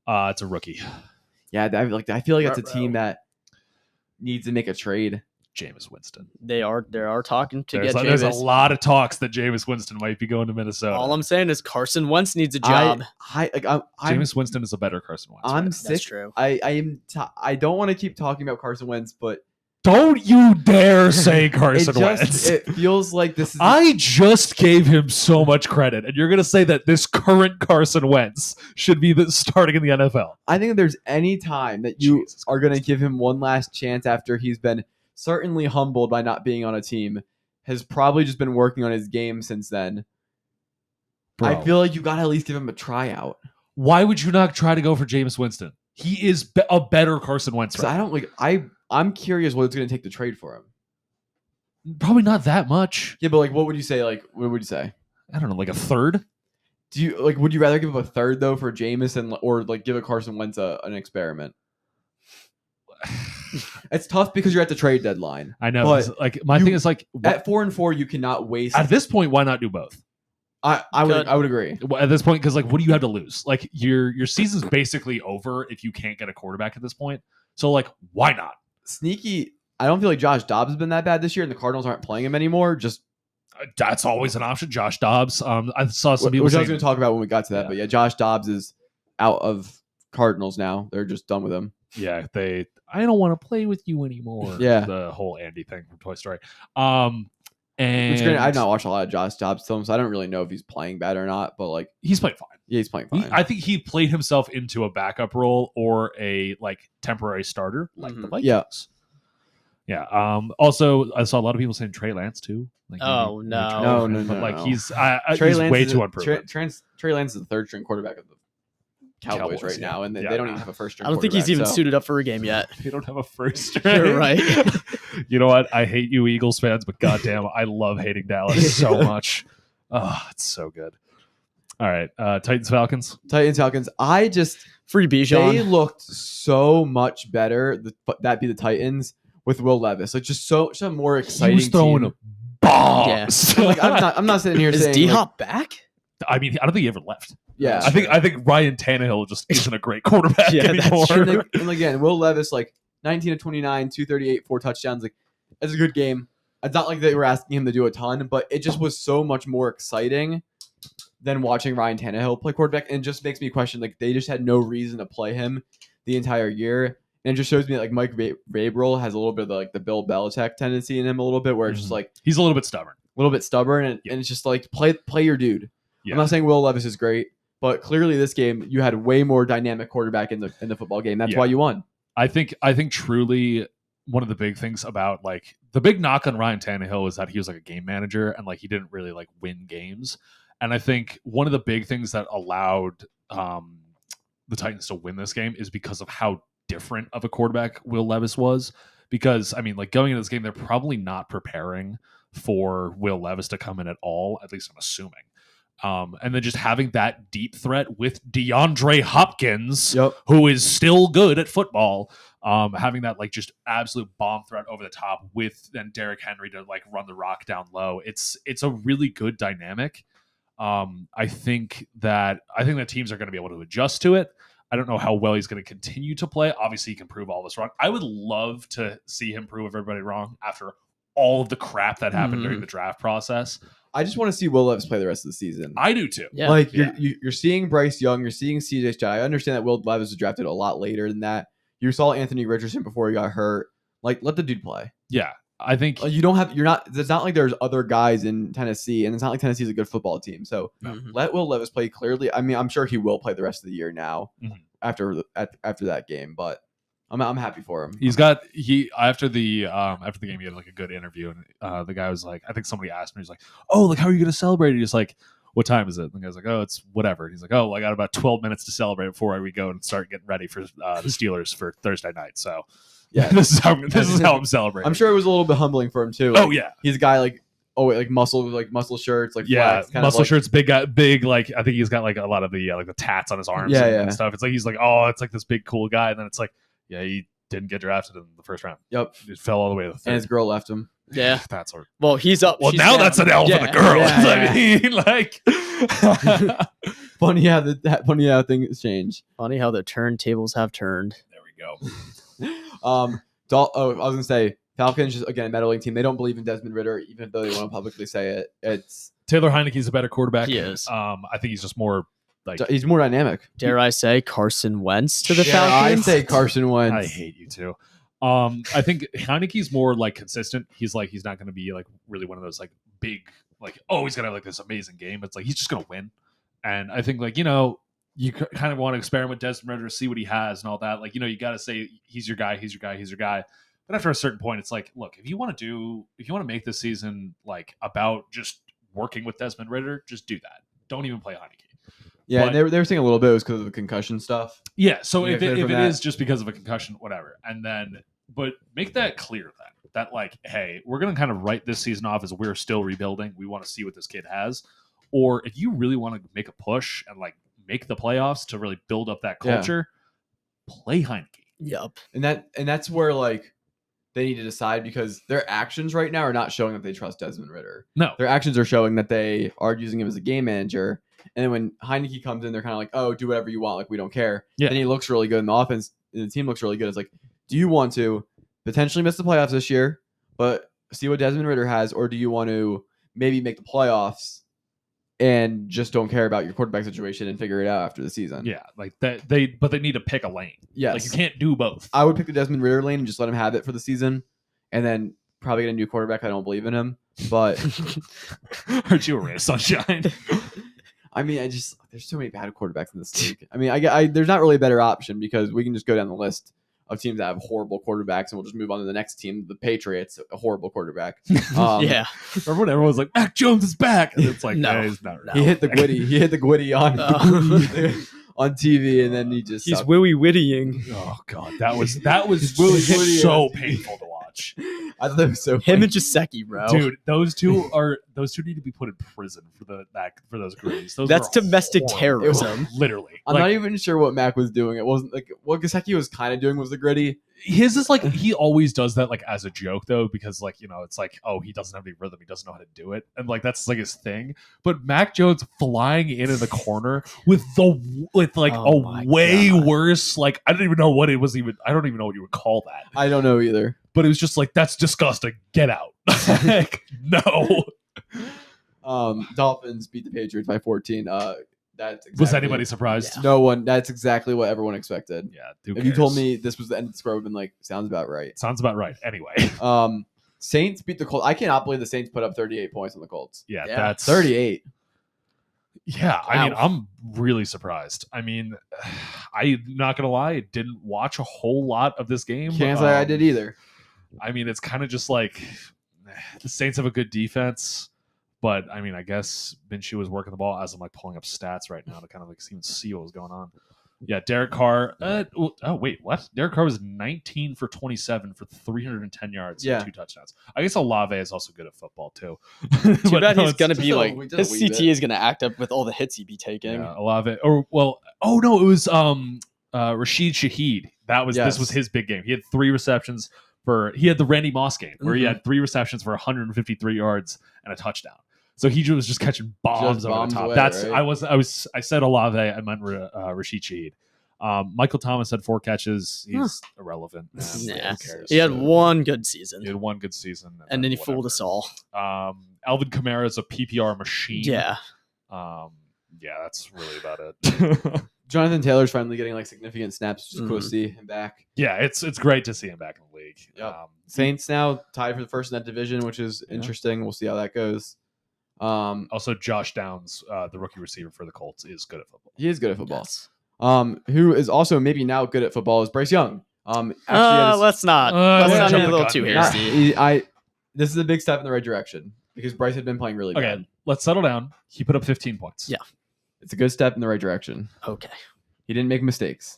It's a rookie, Yeah, I feel like it's a Ruh-roh. team that needs to make a trade. Jameis Winston. They are talking to There's, get there's a Jameis. lot of talks that Jameis Winston might be going to Minnesota. All I'm saying is Carson Wentz needs a job. I'm Jameis Winston is a better Carson Wentz. I'm right? sick. That's true. I don't want to keep talking about Carson Wentz, but Don't you dare say Carson Wentz. it feels like this is I just gave him so much credit, and you're going to say that this current Carson Wentz should be starting in the NFL. I think if there's any time that you Jesus are going to give him one last chance after he's been certainly humbled by not being on a team, has probably just been working on his game since then. Bro, I feel like you got to at least give him a tryout. why would you not try to go for Jameis Winston? He is a better Carson Wentz. So Right I don't like. I'm curious what it's going to take to trade for him. now. Probably not that much. Yeah, but like, what would you say? Like, what would you say? I don't know, like a third. Do you like? Would you rather give up a third though for Jameis or like give a Carson Wentz an experiment? It's tough because you're at the trade deadline. I know. But like my you- thing is like At 4-4, you cannot waste. at this point, why not do both? I would agree. At this point, because like, what do you have to lose? Like your season's basically over if you can't get a quarterback at this point. So like, why not? Sneaky. I don't feel like Josh Dobbs has been that bad this year, and the Cardinals aren't playing him anymore. Just That's always an option. Josh Dobbs. I saw some people which I was saying going to talk about when we got to that. Yeah. But yeah, Josh Dobbs is out of Cardinals now. They're just done with him. yeah, I don't want to play with you anymore. Yeah. The whole Andy thing from Toy Story. And Which granted, I've not watched a lot of Josh Dobbs films, so I don't really know if he's playing bad or not. But like, he's playing fine. yeah, he's playing fine. I think he played himself into a backup role or a like temporary starter, like the Mhm. Vikings. Yeah. Also, I saw a lot of people saying Trey Lance too. Like, Oh, maybe no. trade No, him, no, but no, like no. he's Trey he's Lance way is too a- unproven. Trey Lance is the third string quarterback of the Cowboys right yeah. now, and they Yeah. don't even have a first string. I don't think he's even quarterback, so- suited up for a game yet. They don't have a first You're right. You know what? I hate you Eagles fans, but goddamn, I love hating Dallas so much. Oh, it's so good. All right, Titans Falcons. Titans Falcons. Free They Bijan. looked so much better. That be the Titans with Will Levis. Like just so more exciting. He was throwing team. bombs. Like I'm not sitting here Is saying D-Hop back? I mean, I don't think he ever left. yeah. I think Ryan Tannehill just isn't a great quarterback Yeah, that's anymore. true. And again, Will Levis, like 19 to 29, 238, 4 touchdowns. Like, it's a good game. It's not like they were asking him to do a ton, but it just was so much more exciting than watching Ryan Tannehill play quarterback. And it just makes me question, like, they just had no reason to play him the entire year. And it just shows me, like, Mike Vrabel has a little bit of, like, the Bill Belichick tendency in him a little bit, where it's just, like, he's a little bit stubborn. and it's just, like, play your dude. Yeah. I'm not saying Will Levis is great, but clearly this game, you had way more dynamic quarterback in the football game. That's why you won. I think truly one of the big things about, like, the big knock on Ryan Tannehill is that he was like a game manager and like he didn't really like win games. And I think one of the big things that allowed the Titans to win this game is because of how different of a quarterback Will Levis was. Because I mean, like, going into this game, they're probably not preparing for Will Levis to come in at all. At least I'm assuming. And then just having that deep threat with DeAndre Hopkins, who is still good at football, having that like just absolute bomb threat over the top with then Derrick Henry to like run the rock down low. It's a really good dynamic. I think that teams are going to be able to adjust to it. I don't know how well he's going to continue to play. Obviously, he can prove all this wrong. I would love to see him prove everybody wrong after all of the crap that happened during the draft process. I just want to see Will Levis play the rest of the season. I do too. Yeah. Like you're seeing Bryce Young, you're seeing CJ Stroud. I understand that Will Levis was drafted a lot later than that. You saw Anthony Richardson before he got hurt. Like, let the dude play. Yeah, I think you don't have. You're not. It's not like there's other guys in Tennessee, and it's not like Tennessee's a good football team. So let Will Levis play. Clearly, I mean, I'm sure he will play the rest of the year now after that game. But I'm happy for him. After the game, he had like a good interview, and the guy was like, I think somebody asked him, he's like, oh, like, how are you going to celebrate? He's like, what time is it? And the guy's like, oh, it's whatever. And he's like, oh, I got about 12 minutes to celebrate before we go and start getting ready for the Steelers for Thursday night. So yeah, this is how I'm celebrating. I'm sure it was a little bit humbling for him too. Like, oh yeah, he's a guy like muscle shirts, like yeah, flex, muscle shirts, big guy, big, like, I think he's got like a lot of the like the tats on his arms and stuff. It's like he's like, oh, it's like this big cool guy, and then it's like, yeah, he didn't get drafted in the first round. Yep, he fell all the way to the third. And his girl left him. Yeah, that's hard. Well, he's up. Well, now down. that's an L for the girl. I mean, like, funny how things change. Funny how the turntables have turned. There we go. I was gonna say Falcons just again meddling team. They don't believe in Desmond Ridder, even though they want to publicly say it. It's Taylor Heineke's a better quarterback. He is. I think he's just more like, he's more dynamic. Dare I say Carson Wentz to the I Falcons? say Carson Wentz. I hate you too. I think Heineke's more like consistent. He's not going to be like really one of those like big, like, oh, he's going to have like this amazing game. It's like, he's just going to win. And I think, like, you know, you kind of want to experiment with Desmond Ridder, see what he has and all that. Like, you know, you got to say he's your guy. But after a certain point, it's like, look, if you want to make this season like about just working with Desmond Ridder, just do that. Don't even play Heineke. Yeah, and they were saying a little bit it was because of the concussion stuff. Yeah, so if it is just because of a concussion, whatever. And then, but make that clear that like, hey, we're going to kind of write this season off as we're still rebuilding. We want to see what this kid has. Or if you really want to make a push and like make the playoffs to really build up that culture, play Heineke. Yep. And that's where like they need to decide, because their actions right now are not showing that they trust Desmond Ridder. No. Their actions are showing that they are using him as a game manager. And then when Heineke comes in, they're kind of like, oh, do whatever you want. Like, we don't care. Yeah. And he looks really good in the offense, and the team looks really good. It's like, do you want to potentially miss the playoffs this year, but see what Desmond Ridder has? Or do you want to maybe make the playoffs and just don't care about your quarterback situation and figure it out after the season? Yeah, like that. They need to pick a lane. Yes. Like, you can't do both. I would pick the Desmond Ridder lane and just let him have it for the season, and then probably get a new quarterback. I don't believe in him, but aren't you a ray of sunshine? I mean, there's so many bad quarterbacks in this league. I mean, there's not really a better option, because we can just go down the list of teams that have horrible quarterbacks, and we'll just move on to the next team, the Patriots, a horrible quarterback. Yeah. Everyone's like, Mac Jones is back, and it's like, no, he's not. He hit the Gwitty on on TV, and then he just he's Willy Wittying. Oh god, that was really so painful to watch. much. I thought that was so Him funny. and Jaceki, bro. Dude, those two need to be put in prison for those gritties. Those That's are domestic horrible. terrorism. Literally. I'm not even sure what Mac was doing. It wasn't like what Gesicki was kind of doing was the gritty. His is like he always does that like as a joke though, because like it's like, oh, he doesn't have any rhythm, he doesn't know how to do it, and like that's like his thing. But Mac Jones flying in the corner with way worse, like I don't even know what it was even. I don't even know what you would call that. I don't know either. But it was just like, that's disgusting. Get out. Like, no. Dolphins beat the Patriots by 14. That's exactly, Was anybody surprised? no one. That's exactly what everyone expected. Yeah. If you told me this was the end of the score, I would have been like, sounds about right. Sounds about right. Anyway. Saints beat the Colts. I cannot believe the Saints put up 38 points on the Colts. Yeah. That's 38. Yeah. I mean, I'm really surprised. I mean, I'm not going to lie. I didn't watch a whole lot of this game. Can't say I did either. I mean, it's kind of just like the Saints have a good defense. But I mean, I guess Minshew was working the ball as I'm like pulling up stats right now to kind of like even see what was going on. Yeah, Derek Carr. Oh wait, what? Derek Carr was 19 for 27 for 310 yards and 2 touchdowns. I guess Olave is also good at football too. Too bad he's gonna be just like a his wee CT bit. is gonna act up with all the hits he'd be taking. Yeah, Olave. Or well, oh no, it was Rashid Shaheed. This was his big game. He had 3 receptions he had the Randy Moss game where he had 3 receptions for 153 yards and a touchdown. So he was just catching bombs over the top. away, That's right? I said Olave, I meant Rashid Shaheed. Michael Thomas had 4 catches. He's irrelevant. Man. Nah. Who cares? He had one good season, He had one good season, and then he fooled us all. Alvin Kamara is a PPR machine. Yeah. Yeah, that's really about it. Jonathan Taylor's finally getting like significant snaps. Just cool to see him back. Yeah, it's great to see him back in the league. Yep. Saints now tied for the first in that division, which is interesting. We'll see how that goes. Also, Josh Downs, the rookie receiver for the Colts, is good at football. He is good at football. Yes. Who is also maybe now good at football is Bryce Young. Let's not be a little too hasty. This is a big step in the right direction because Bryce had been playing really bad. Let's settle down. He put up 15 points. Yeah. It's a good step in the right direction. Okay. He didn't make mistakes.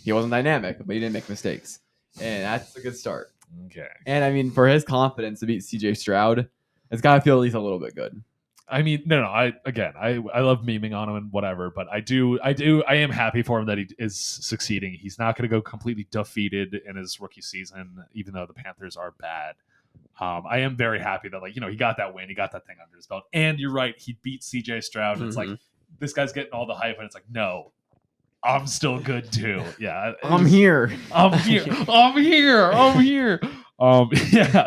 He wasn't dynamic, but he didn't make mistakes. And that's a good start. Okay. And I mean, for his confidence to beat CJ Stroud, it's got to feel at least a little bit good. I mean, no. I love memeing on him and whatever, but I am happy for him that he is succeeding. He's not going to go completely defeated in his rookie season, even though the Panthers are bad. I am very happy that he got that win, he got that thing under his belt, and you're right, he beat CJ Stroud. It's like this guy's getting all the hype, and it's like, no, I'm still good too. Yeah, I'm here. Yeah.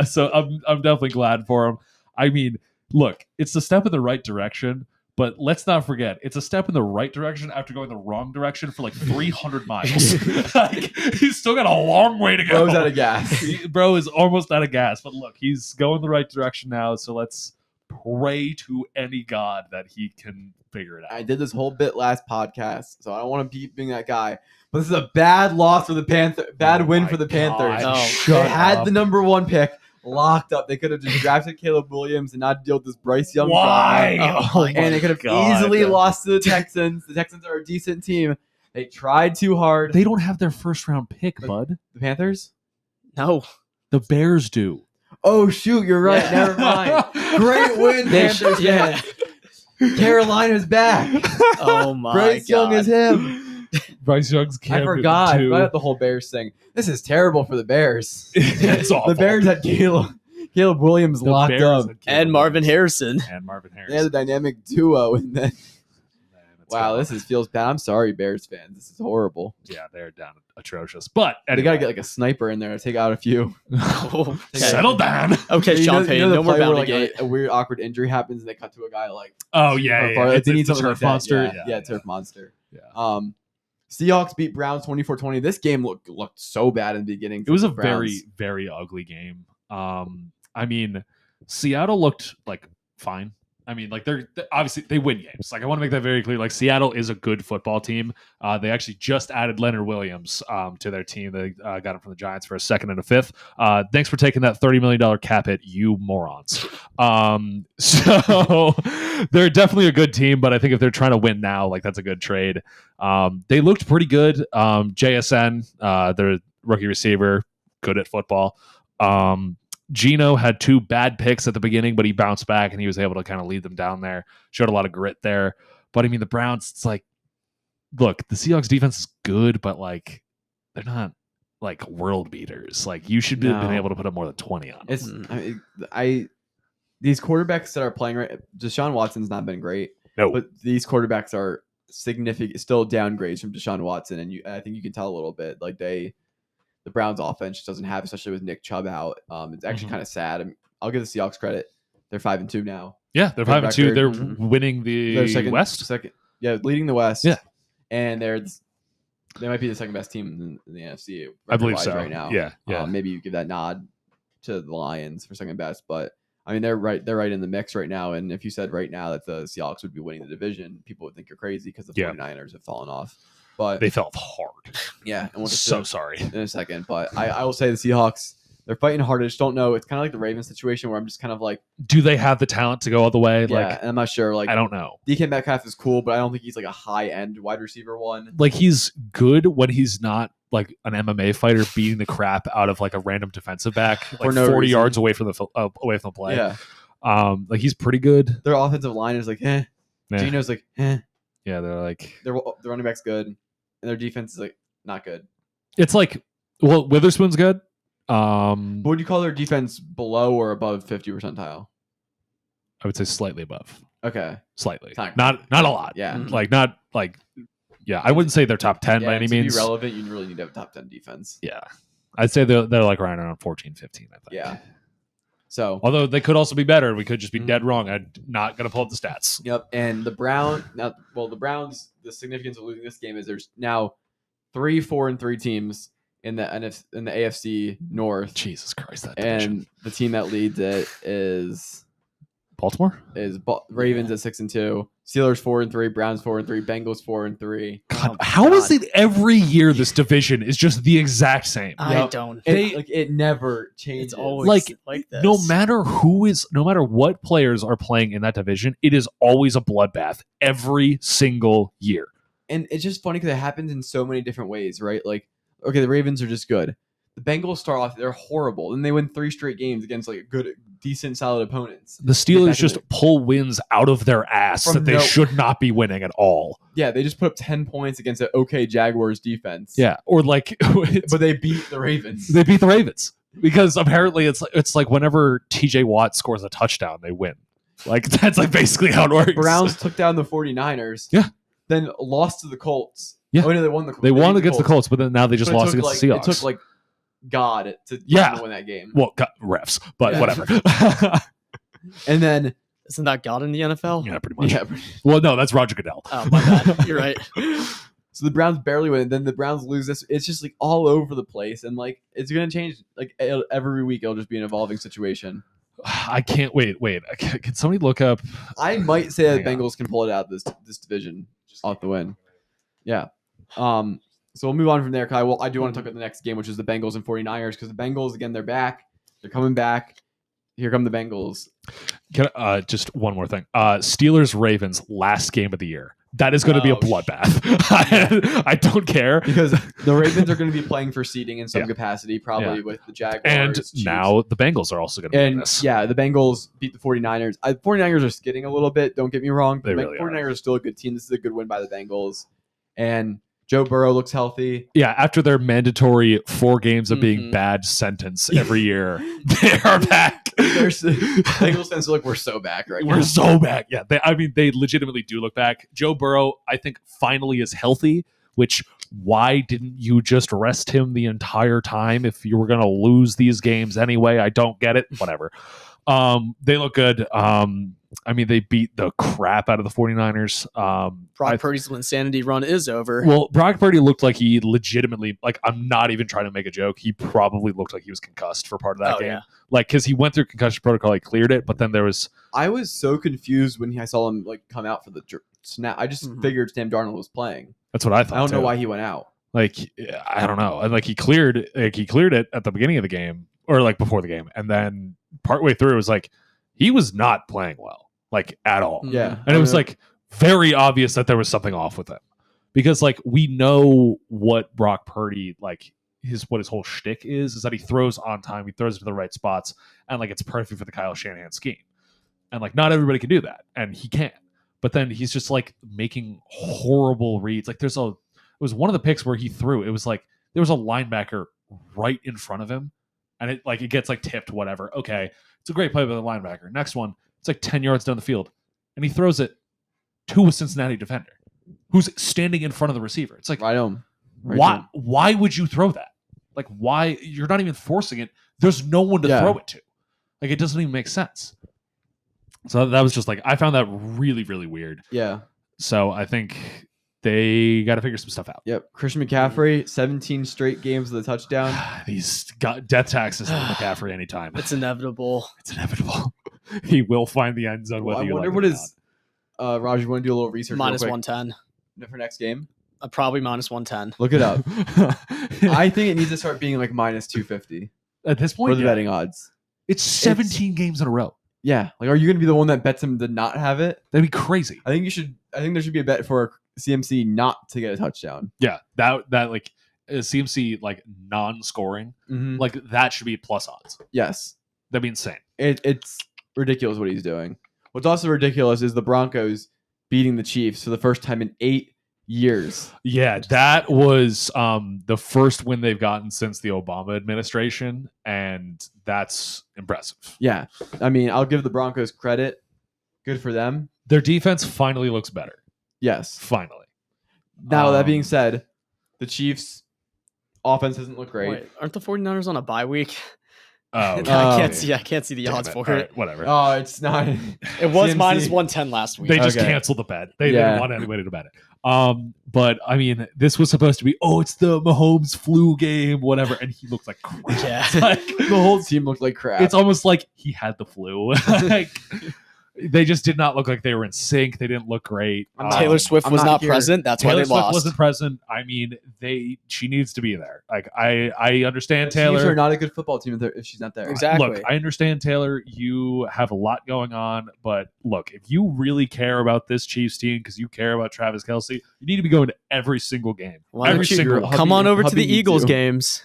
So I'm definitely glad for him. I mean, look, it's a step in the right direction, but let's not forget, it's a step in the right direction after going the wrong direction for like 300 miles. He's still got a long way to go. Bro's out of gas. Bro is almost out of gas, but look, he's going the right direction now. So let's pray to any god that he can figure it out. I did this whole bit last podcast, so I don't want to be being that guy. But this is a bad loss for the Panthers. Bad win for the Panthers. They had the number 1 pick locked up. They could have just drafted Caleb Williams and not deal with this Bryce Young. Why? And they could have easily lost to the Texans. The Texans are a decent team. They tried too hard. They don't have their first round pick, bud. The Panthers? No. The Bears do. Oh, shoot. You're right. Never mind. Great win, Panthers. Yeah. Carolina's back. Oh, my Bryce God. Young is him. Bryce Young's I forgot. I forgot the whole Bears thing. This is terrible for the Bears. It's awful. The Bears had Caleb Williams locked up. And Marvin Harrison. They had a dynamic duo. And then, wow, this feels bad. I'm sorry, Bears fans. This is horrible. Yeah, they're down atrocious. But anyway. They got to get like a sniper in there to take out a few. Okay. Settle down. Okay, Sean Payton. No more bounty gate. A weird, awkward injury happens, and they cut to a guy like. Oh yeah. They need something like Turf Monster. Yeah, Turf Monster. Yeah. Seahawks beat Browns 24-20. This game looked so bad in the beginning. It was a very, very ugly game. I mean, Seattle looked like fine. I mean, like they're obviously they win games. Like I want to make that very clear. Like Seattle is a good football team. They actually just added Leonard Williams to their team. They got him from the Giants for a 2nd and a 5th. Thanks for taking that $30 million cap hit, you morons. So they're definitely a good team, but I think if they're trying to win now, like that's a good trade. They looked pretty good. JSN, their rookie receiver, good at football. Geno had 2 bad picks at the beginning, but he bounced back and he was able to kind of lead them down there. Showed a lot of grit there. But I mean, the Browns, it's like, look, the Seahawks defense is good, but like they're not like world beaters. Like you should have been able to put up more than 20 on them. These quarterbacks that are playing right, Deshaun Watson's not been great. No, but these quarterbacks are significant, still downgrades from Deshaun Watson, and I think you can tell a little bit. Like the Browns' offense doesn't have, especially with Nick Chubb out. It's actually kind of sad. I'll give the Seahawks credit; they're 5-2 now. Yeah, they're 5-2. They're winning the West. Leading the West. Yeah, and they might be the second best team in the NFC. I believe so. Right now, yeah. Maybe you give that nod to the Lions for second best, but I mean they're right in the mix right now. And if you said right now that the Seahawks would be winning the division, people would think you're crazy because the 49ers have fallen off. But they fell off hard. Yeah, and we'll so sorry in a second. But I will say the Seahawks, they're fighting hard. I just don't know. It's kind of like the Ravens situation where I'm just kind of like, do they have the talent to go all the way? Yeah, like, I'm not sure. Like, I don't know. DK Metcalf is cool, but I don't think he's like a high end wide receiver one. Like he's good when he's not like an MMA fighter beating the crap out of like a random defensive back, like 40 yards away from the play. Yeah, like he's pretty good. Their offensive line is like, Geno's like, Yeah, they're like, their running back's good, and their defense is like not good. It's like, well, Witherspoon's good. What would you call their defense below or above 50 percentile? I would say slightly above. Okay, slightly, not a lot. Yeah, like not like, yeah, I wouldn't say they're top 10 by any means. To be relevant, you really need to have a top 10 defense. Yeah, I'd say they're like right around 14, 15. I think. Yeah. So, although they could also be better, we could just be dead wrong. I'm not gonna pull up the stats. Yep, and the Browns. The significance of losing this game is there's now 3 4-3 teams in the AFC North. Jesus Christ, that division. And the team that leads it is Baltimore. Ravens at 6-2, Steelers 4-3, Browns 4-3, Bengals 4-3. God, how is it every year this division is just the exact same? I don't. It never changes. It's always like this. No matter what players are playing in that division, it is always a bloodbath every single year. And it's just funny because it happens in so many different ways, right? Like, okay, the Ravens are just good. The Bengals start off, they're horrible. Then they win 3 straight games against like good, decent, solid opponents. The Steelers just pull wins out of their ass that they should not be winning at all. Yeah, they just put up 10 points against an okay Jaguars defense. Yeah, or like, but they beat the Ravens. They beat the Ravens because apparently it's like whenever TJ Watt scores a touchdown, they win. Like that's like basically how it works. Browns took down the 49ers. Yeah. Then lost to the Colts. Yeah. Oh no, they won the Colts. They won against the Colts, but then now they just lost against the Seahawks. It took like God to win that game. Well, refs, but whatever. And then isn't that God in the NFL? Yeah, pretty much. Yeah. Well, no, that's Roger Goodell. Oh my bad. You're right. So the Browns barely win, and then the Browns lose this. It's just like all over the place, and like it's gonna change. Like every week, it'll just be an evolving situation. I can't wait. Can somebody look up? I might say that Bengals can pull it out this division off the win. Yeah. So we'll move on from there. Kyle, I do want to talk about the next game, which is the Bengals and 49ers, because the Bengals, again, they're back. They're coming back. Here come the Bengals. Just one more thing. Steelers Ravens last game of the year. That is going to be a bloodbath. I don't care. Because the Ravens are going to be playing for seeding in some capacity, probably with the Jaguars. And Chiefs. Now the Bengals are also going to be this. Yeah, the Bengals beat the 49ers. The 49ers are skidding a little bit, don't get me wrong. They really 49ers are still a good team. This is a good win by the Bengals. And Joe Burrow looks healthy. Yeah, after their mandatory 4 games of being bad sentence every year, they are back. Bengals fans are like, we're so back right now. We're so back. Yeah, they legitimately do look back. Joe Burrow, I think, finally is healthy, which why didn't you just rest him the entire time if you were going to lose these games anyway? I don't get it. Whatever. They look good. They beat the crap out of the 49ers. Brock Purdy's insanity run is over. Well, Brock Purdy looked like he legitimately, like, I'm not even trying to make a joke. He probably looked like he was concussed for part of that game. Yeah. Like, because he went through concussion protocol, he cleared it, but then there was... I was so confused when I saw him, like, come out for the snap. I just figured Sam Darnold was playing. That's what I thought, I don't know why he went out. Like, I don't know. And, like, he cleared it at the beginning of the game, or, like, before the game. And then partway through, it was like, he was not playing well, like, at all. Yeah. And it was, like, very obvious that there was something off with him. Because, like, we know what Brock Purdy, like, his whole shtick is that he throws on time, he throws it to the right spots, and like it's perfect for the Kyle Shanahan scheme. And like not everybody can do that, and he can't. But then he's just like making horrible reads. Like it was one of the picks where he threw. It was like there was a linebacker right in front of him, and it gets like tipped, whatever. Okay, it's a great play by the linebacker. Next one, it's like 10 yards down the field, and he throws it to a Cincinnati defender who's standing in front of the receiver. It's like Right on. Why would you throw that? Like why? You're not even forcing it. There's no one to throw it to. Like it doesn't even make sense. So that was just like I found that really, really weird. Yeah. So I think they got to figure some stuff out. Yep. Christian McCaffrey, 17 straight games with a touchdown. He's got death taxes on McCaffrey anytime. It's inevitable. It's inevitable. He will find the end zone. I wonder what is. Raj, you want to do a little research? Minus 110. For next game? Probably minus 110. Look it up. I think it needs to start being like minus 250 at this point for the betting odds. It's 17 games in a row. Yeah. Like, are you going to be the one that bets him to not have it? That'd be crazy. I think there should be a bet for CMC not to get a touchdown. Yeah. That like CMC like non-scoring, like that should be plus odds. Yes. That'd be insane. It's ridiculous what he's doing. What's also ridiculous is the Broncos beating the Chiefs for the first time in 8 years. Yeah, that was the first win they've gotten since the Obama administration, and that's impressive. Yeah. I mean, I'll give the Broncos credit. Good for them. Their defense finally looks better. Yes. Finally. Now, that being said, the Chiefs' offense doesn't look great. Wait, aren't the 49ers on a bye week? Oh, I can't see the odds for All it. right, whatever. Oh, it's not. It was CMC. minus 110 last week. They just Okay. canceled the bet. They didn't want anybody to bet it. But I mean, this was supposed to be, it's the Mahomes flu game, whatever, and he looked like crap. Yeah. Like, The whole team looked like crap. it's almost like he had the flu. Like, they just did not look like they were in sync. They didn't look great. Taylor Swift I'm was not not here. present. That's Taylor why they Swift lost. wasn't present. I mean, she needs to be there. Like I understand The Chiefs Taylor. are not a good football team if she's not there. Exactly. Look, I understand Taylor. You have a lot going on, but look, if you really care about this Chiefs team because you care about Travis Kelce, you need to be going to every single game. Why Every don't you single one. come on over to Hubby the needs Eagles you. games?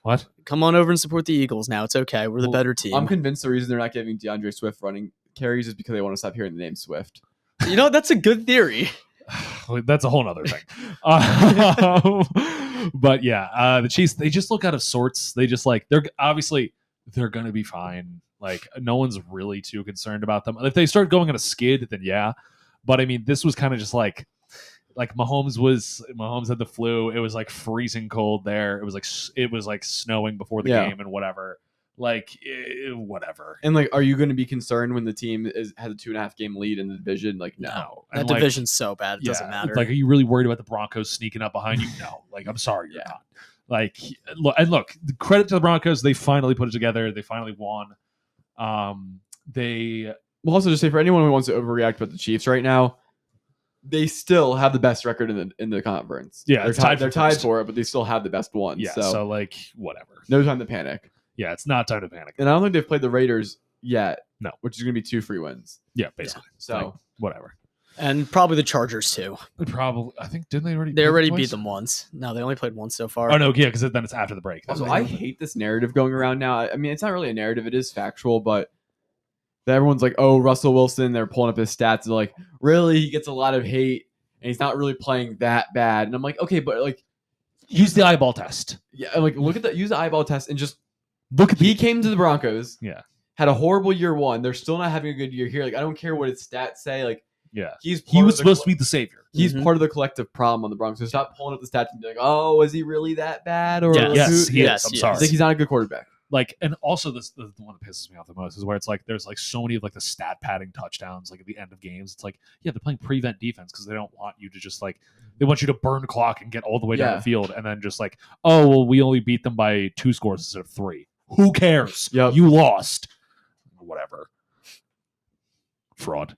What? Come on over and support the Eagles now. It's okay. We're the better team. I'm convinced the reason they're not giving DeAndre Swift running carries is because they want to stop hearing the name Swift. You know, that's a good theory. That's a whole nother thing. But yeah, the Chiefs, they just look out of sorts. They just like, they're going to be fine. Like no one's really too concerned about them. If they start going on a skid, then yeah. But I mean, this was kind of just like Mahomes had the flu. It was like freezing cold there. It was like snowing before the game and whatever. Like whatever. And like, are you going to be concerned when the team has a 2.5 game lead in the division? Like, no. That And, like, division's so bad. It doesn't matter. Like, are you really worried about the Broncos sneaking up behind you? No. Like, I'm sorry, you're not. Like, look, credit to the Broncos. They finally put it together. They finally won. We'll also just say for anyone who wants to overreact about the Chiefs right now, they still have the best record in the conference. Yeah, they're tied for it, but they still have the best one. Yeah, so so like whatever. no time to panic. Yeah, it's not time to panic. And I don't think they've played the Raiders yet. No. Which is going to be 2 free wins. Yeah, basically. So Like, whatever. and probably the Chargers too. Probably. I think didn't they already? They play already twice? beat them once. No, they only played once so far. Oh no, yeah, because then it's after the break. That's Also, what I hate this narrative going around now. I mean, it's not really a narrative; it is factual. But everyone's like, "Oh, Russell Wilson." They're pulling up his stats. They're like, "Really? He gets a lot of hate, and he's not really playing that bad." And I'm like, "Okay, but like, use the eyeball test. yeah, I'm like look at that. Use the eyeball test and just Look at he came to the Broncos. Yeah. Had a horrible year one. They're still not having a good year here. Like, I don't care what his stats say. Like, Yeah. he He was supposed to be the savior. He's Mhm. part of the collective problem on the Broncos. So stop pulling up the stats and be like, "Oh, is he really that bad?" Or Yes. Yes, who- he yes, is. I'm yes. I sorry. think he's not a good quarterback. Like, and also the one that pisses me off the most is where it's like there's like so many of like the stat padding touchdowns like at the end of games. It's like, yeah, they're playing prevent defense because they don't want you to just like they want you to burn the clock and get all the way down Yeah. the field and then just like, oh well, we only beat them by 2 scores instead of 3. Who cares? Yep. You lost. Whatever. Fraud.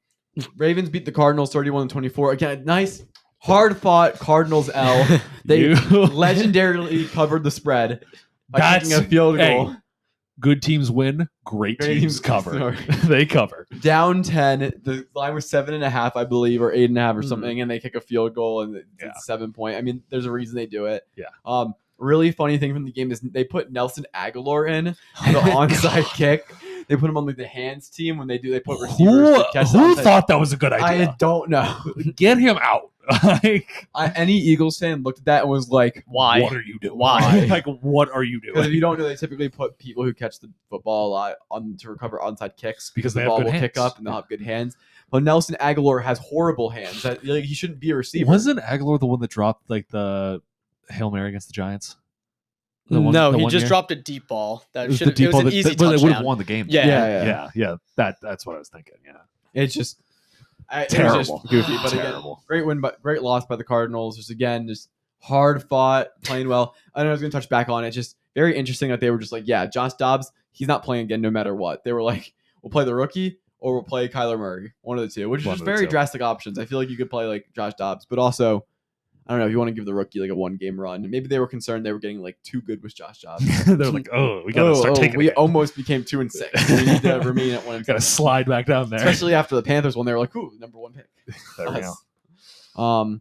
Ravens beat the Cardinals 31-24. Again, nice, hard-fought Cardinals L. They You- legendarily covered the spread by That's kicking a field goal. hey, good teams win. Great Great teams teams cover. sorry. They cover. Down 10. The line was 7.5, I believe, or 8.5 or Mhm. something, and they kick a field goal and it's Yeah. 7 point. I mean, there's a reason they do it. Yeah. really funny thing from the game is they put Nelson Aguilar in the onside kick. They put him on like the hands team when they put receivers to catch the Who onside. thought that was a good I idea? don't know. Get him out. Like, Any Eagles fan looked at that and was like, Why? what are you doing? Why? Like, what are you because if doing? you don't know, they typically put people who catch the football a lot on to recover onside kicks because they the have ball good will hands. kick up and they'll have good hands. But Nelson Aguilar has horrible hands. Like, he shouldn't be a receiver. Wasn't Aguilar the one that dropped like the Hail Mary against the Giants? No, the he one just year? dropped a deep ball. That It was should the deep it was ball an that, easy that would have touchdown. won the game. Yeah. yeah. That's what I was thinking. Yeah, It's just Terrible. It was just goofy. But again, Terrible. great win, but great loss by the Cardinals. Just hard fought, playing well. I know I was going to touch back on it. Just very interesting that they were just like, yeah, Josh Dobbs, he's not playing again no matter what. They were like, we'll play the rookie or we'll play Kyler Murray, one of the two, which is One just of the very two. drastic options. I feel like you could play like Josh Dobbs, but also, I don't know if you want to give the rookie like a 1-game run. Maybe they were concerned they were getting like too good with Josh Dobbs. They're like, we gotta start taking. We it. almost became 2-6. We need to remain at 1-7. Gotta slide back down there. Especially after the Panthers one, they were like, "Ooh, number 1 pick." There we go.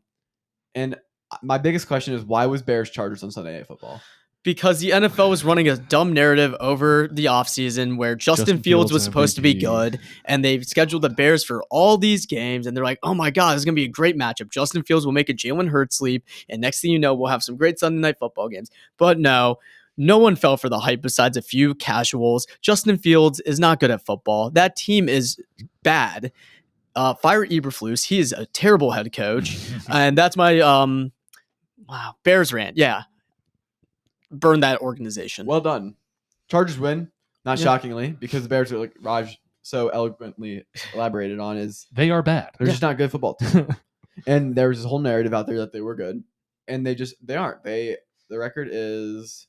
And my biggest question is why was Bears Chargers on Sunday Night Football? Because the NFL was running a dumb narrative over the offseason where Justin Fields was supposed to be good, and they've scheduled the Bears for all these games, and they're like, oh my God, this is going to be a great matchup. Justin Fields will make a Jalen Hurts sleep, and next thing you know, we'll have some great Sunday Night Football games. But no one fell for the hype besides a few casuals. Justin Fields is not good at football. That team is bad. Fire Eberflus. He is a terrible head coach. And that's my Bears rant. Yeah. Burn that organization. Well done. Chargers win, not Yeah. shockingly, because the Bears are like Raj so eloquently elaborated on is They are bad. they're just not a good football team. And there was this whole narrative out there that they were good, and they aren't. The record is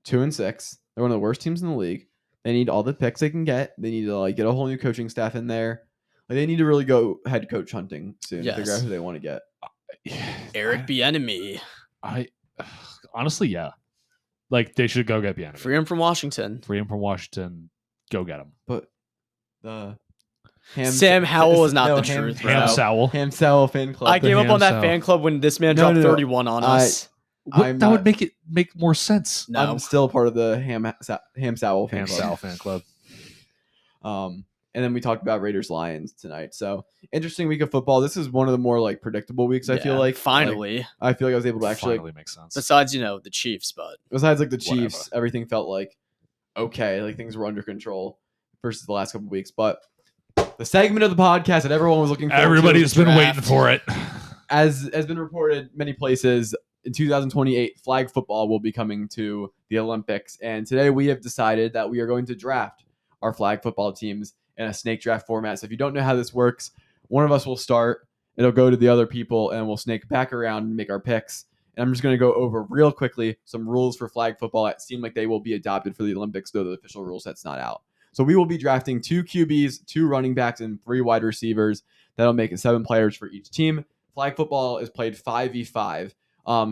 2-6. They're one of the worst teams in the league. They need all the picks they can get. They need to like get a whole new coaching staff in there. Like they need to really go head coach hunting soon to figure out Yes. who they want to get. Eric Bieniemy. I honestly, yeah. Like they should go get Bieniemy. Free him from Washington. Free him from Washington. Go get him. But the Sam Howell is not the truth, bro. Ham Sowell. Ham Sowell fan club. I gave up Ham on that Sowell. fan club when this man No, dropped no, no. 31 on us. I'm That not- would make more sense. No. I'm still part of the Ham Sowell fan Ham club. Sowell fan club. And then we talked about Raiders Lions tonight. So interesting week of football. This is one of the more like predictable weeks. I feel Yeah, like finally. I feel like I was able to actually Finally makes sense. Besides, the Chiefs, but besides like the Chiefs, Whatever. everything felt like okay, like things were under control versus the last couple of weeks. But the segment of the podcast that everyone was looking for, Everybody's been waiting for it. as has been reported many places. In 2028, flag football will be coming to the Olympics, and today we have decided that we are going to draft our flag football teams in a snake draft format. So if you don't know how this works, one of us will start. It'll go to the other people, and we'll snake back around and make our picks. And I'm just going to go over real quickly some rules for flag football that seem like they will be adopted for the Olympics, though the official rule set's not out. So we will be drafting 2 QBs, 2 running backs, and 3 wide receivers. That'll make it 7 players for each team. Flag football is played 5v5.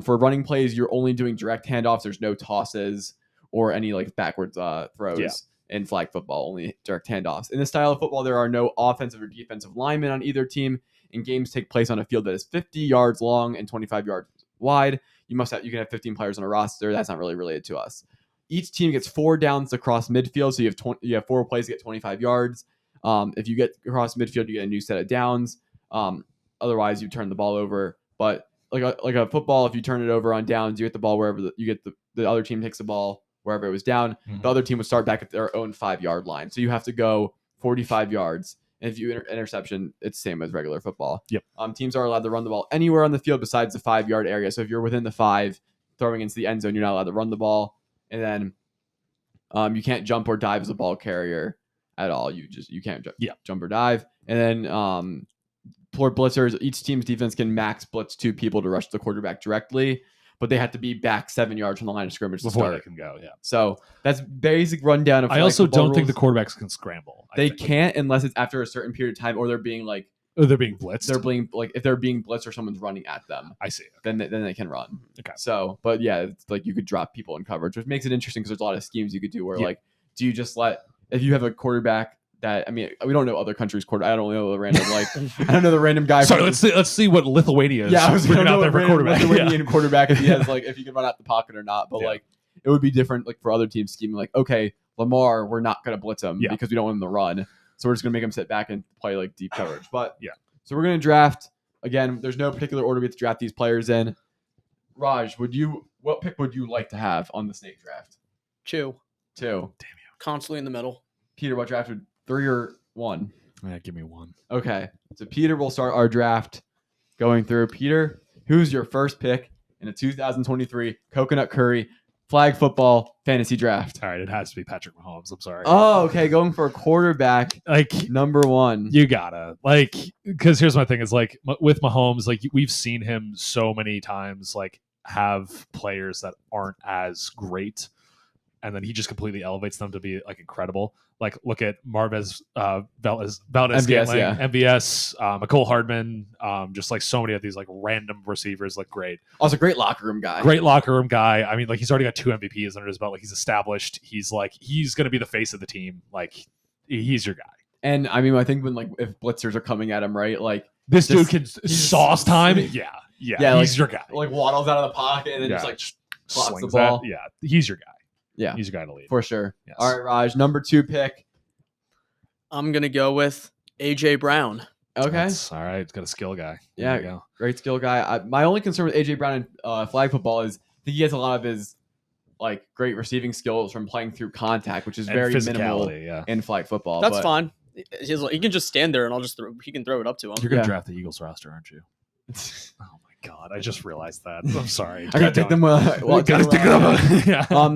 For running plays, you're only doing direct handoffs. There's no tosses or any like backwards throws. Yeah. In flag football, only direct handoffs. In this style of football, there are no offensive or defensive linemen on either team, and games take place on a field that is 50 yards long and 25 yards wide. You can have 15 players on a roster. That's not really related to us. Each team gets 4 downs across midfield, so you have 4 plays to get 25 yards. If you get across midfield, you get a new set of downs. Otherwise, you turn the ball over. But like a football, if you turn it over on downs, you get the ball wherever the other team takes the ball wherever it was down. Mhm. The other team would start back at their own 5-yard line. So you have to go 45 yards. And if you interception, it's the same as regular football. Yep. Teams are allowed to run the ball anywhere on the field besides the 5-yard area. So if you're within the 5, throwing into the end zone, you're not allowed to run the ball. And then you can't jump or dive as a ball carrier at all. You can't jump or dive. And then for blitzers, each team's defense can max blitz 2 people to rush the quarterback directly, but they have to be back 7 yards from the line of scrimmage to Before start. they can go, yeah. So that's basic rundown of I flag also football don't think the rules. quarterbacks can scramble. They can't unless it's after a certain period of time, or they're being like They're being blitzed. if they're being blitzed or someone's running at them, I see. then they can run. Okay. So, but yeah, it's like you could drop people in coverage, which makes it interesting because there's a lot of schemes you could do where Yeah. like, do you just if you have a quarterback that, I mean, we don't know other countries' quarterback. I don't know the random I don't know the random guy. Sorry, let's see what Lithuania is bringing out there for quarterback. Lithuanian quarterback, if he has if he can run out the pocket or not. But it would be different for other teams scheming. Okay, Lamar, we're not going to blitz him because we don't want him to run, so we're just going to make him sit back and play deep coverage. But so we're going to draft again. There's no particular order we have to draft these players in. Raj, what pick would you like to have on the snake draft? 2. Damn you. Constantly in the middle. Peter, what draft would 3 or 1? Give me 1. Okay, so Peter will start our draft going through. Peter, who's your first pick in a 2023 Coconut Curry flag football fantasy draft? All right, it has to be Patrick Mahomes. I'm sorry. Oh, okay, going for a quarterback, number 1. You gotta because here's my thing is with Mahomes, we've seen him so many times have players that aren't as great, and then he just completely elevates them to be incredible. Look at Marvez Valdez Scantling, MVS, McCole Hardman, just so many of these random receivers look great. Also, great locker room guy. I mean, he's already got 2 MVPs under his belt. He's established. He's he's going to be the face of the team. He's your guy. And I mean, I think when if blitzers are coming at him, right? This dude can sauce time. Yeah, he's your guy. Waddles out of the pocket and then just slots the ball. He's your guy. Yeah, he's your guy to lead for sure. Yes. All right, Raj, number 2 pick. I'm gonna go with AJ Brown. Okay, all right. He's got a skill guy. Yeah, great skill guy. My only concern with AJ Brown in flag football is I think he has a lot of his great receiving skills from playing through contact, which is very minimal in flag football. That's fine. He can just stand there and he can throw it up to him. You're gonna draft the Eagles roster, aren't you? Oh my god, I just realized that. I'm sorry. I gotta take them.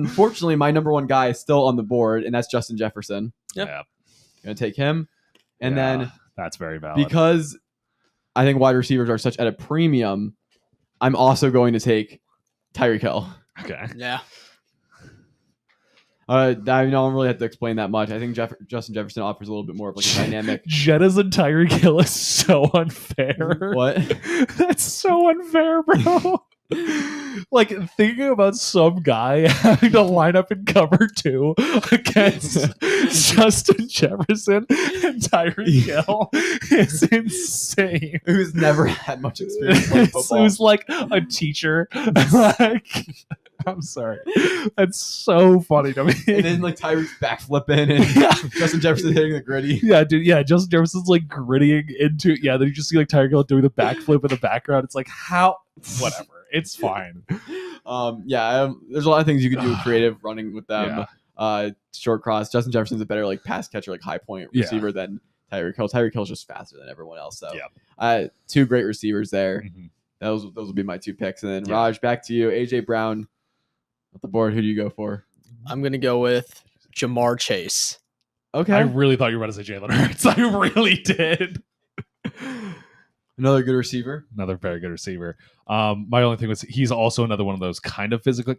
Fortunately, my number 1 guy is still on the board, and that's Justin Jefferson. Yep. Gonna take him, and then that's very valid because I think wide receivers are such at a premium. I'm also going to take Tyreek Hill. Okay. Yeah. I don't really have to explain that much. I think Justin Jefferson offers a little bit more of a dynamic. Jettas and Tyreek Hill is so unfair. What? That's so unfair, bro. Thinking about some guy having to line up in cover 2 against Justin Jefferson and Tyreek Hill is insane. Who's never had much experience playing football. Who's a teacher. I'm sorry. That's so funny to me. And then Tyreek's backflipping and Justin Jefferson hitting the gritty. Yeah, dude. Yeah, Justin Jefferson's grittying into. Yeah, then you just see Tyreek Hill doing the backflip in the background. It's how. Whatever. It's fine. There's a lot of things you can do creative running with them. Short cross. Justin Jefferson's a better pass catcher, high point receiver than Tyreek Hill. Tyreek Hill's just faster than everyone else. So 2 great receivers there. Mm-hmm. Those will be my 2 picks. And then Raj, back to you. AJ Brown at the board. Who do you go for? I'm gonna go with Jamar Chase. Okay. I really thought you were about to say Jalen Hurts. I really did. Another good receiver. Another very good receiver. My only thing was he's also another one of those kind of physical.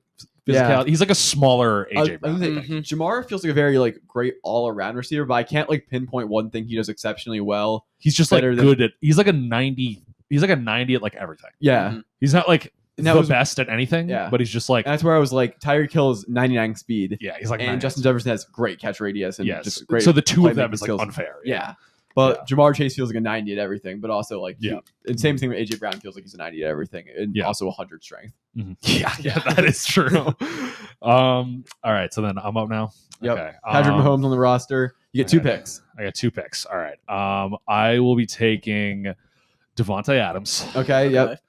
Yeah. He's a smaller AJ Brown. Jamar feels like a very great all around receiver, but I can't pinpoint one thing he does exceptionally well. He's just good at. He's a 90. He's a 90 at everything. Yeah. Mm-hmm. He's not the best at anything. Yeah. But he's just that's where I was Tyreek Hill's 99 speed. Yeah. He's and 99. Justin Jefferson has great catch radius and just great. So the 2 of them is skills. unfair. Yeah. But Jamar Chase feels like a 90 at everything, but also and same thing with AJ Brown feels like he's a 90 at everything, and also 100 strength. Mm-hmm. Yeah, that is true. All right, so then I'm up now. Yep. Okay. Patrick Mahomes on the roster. You get 2 picks. I got 2 picks. All right. I will be taking Devontae Adams. Okay. Yep.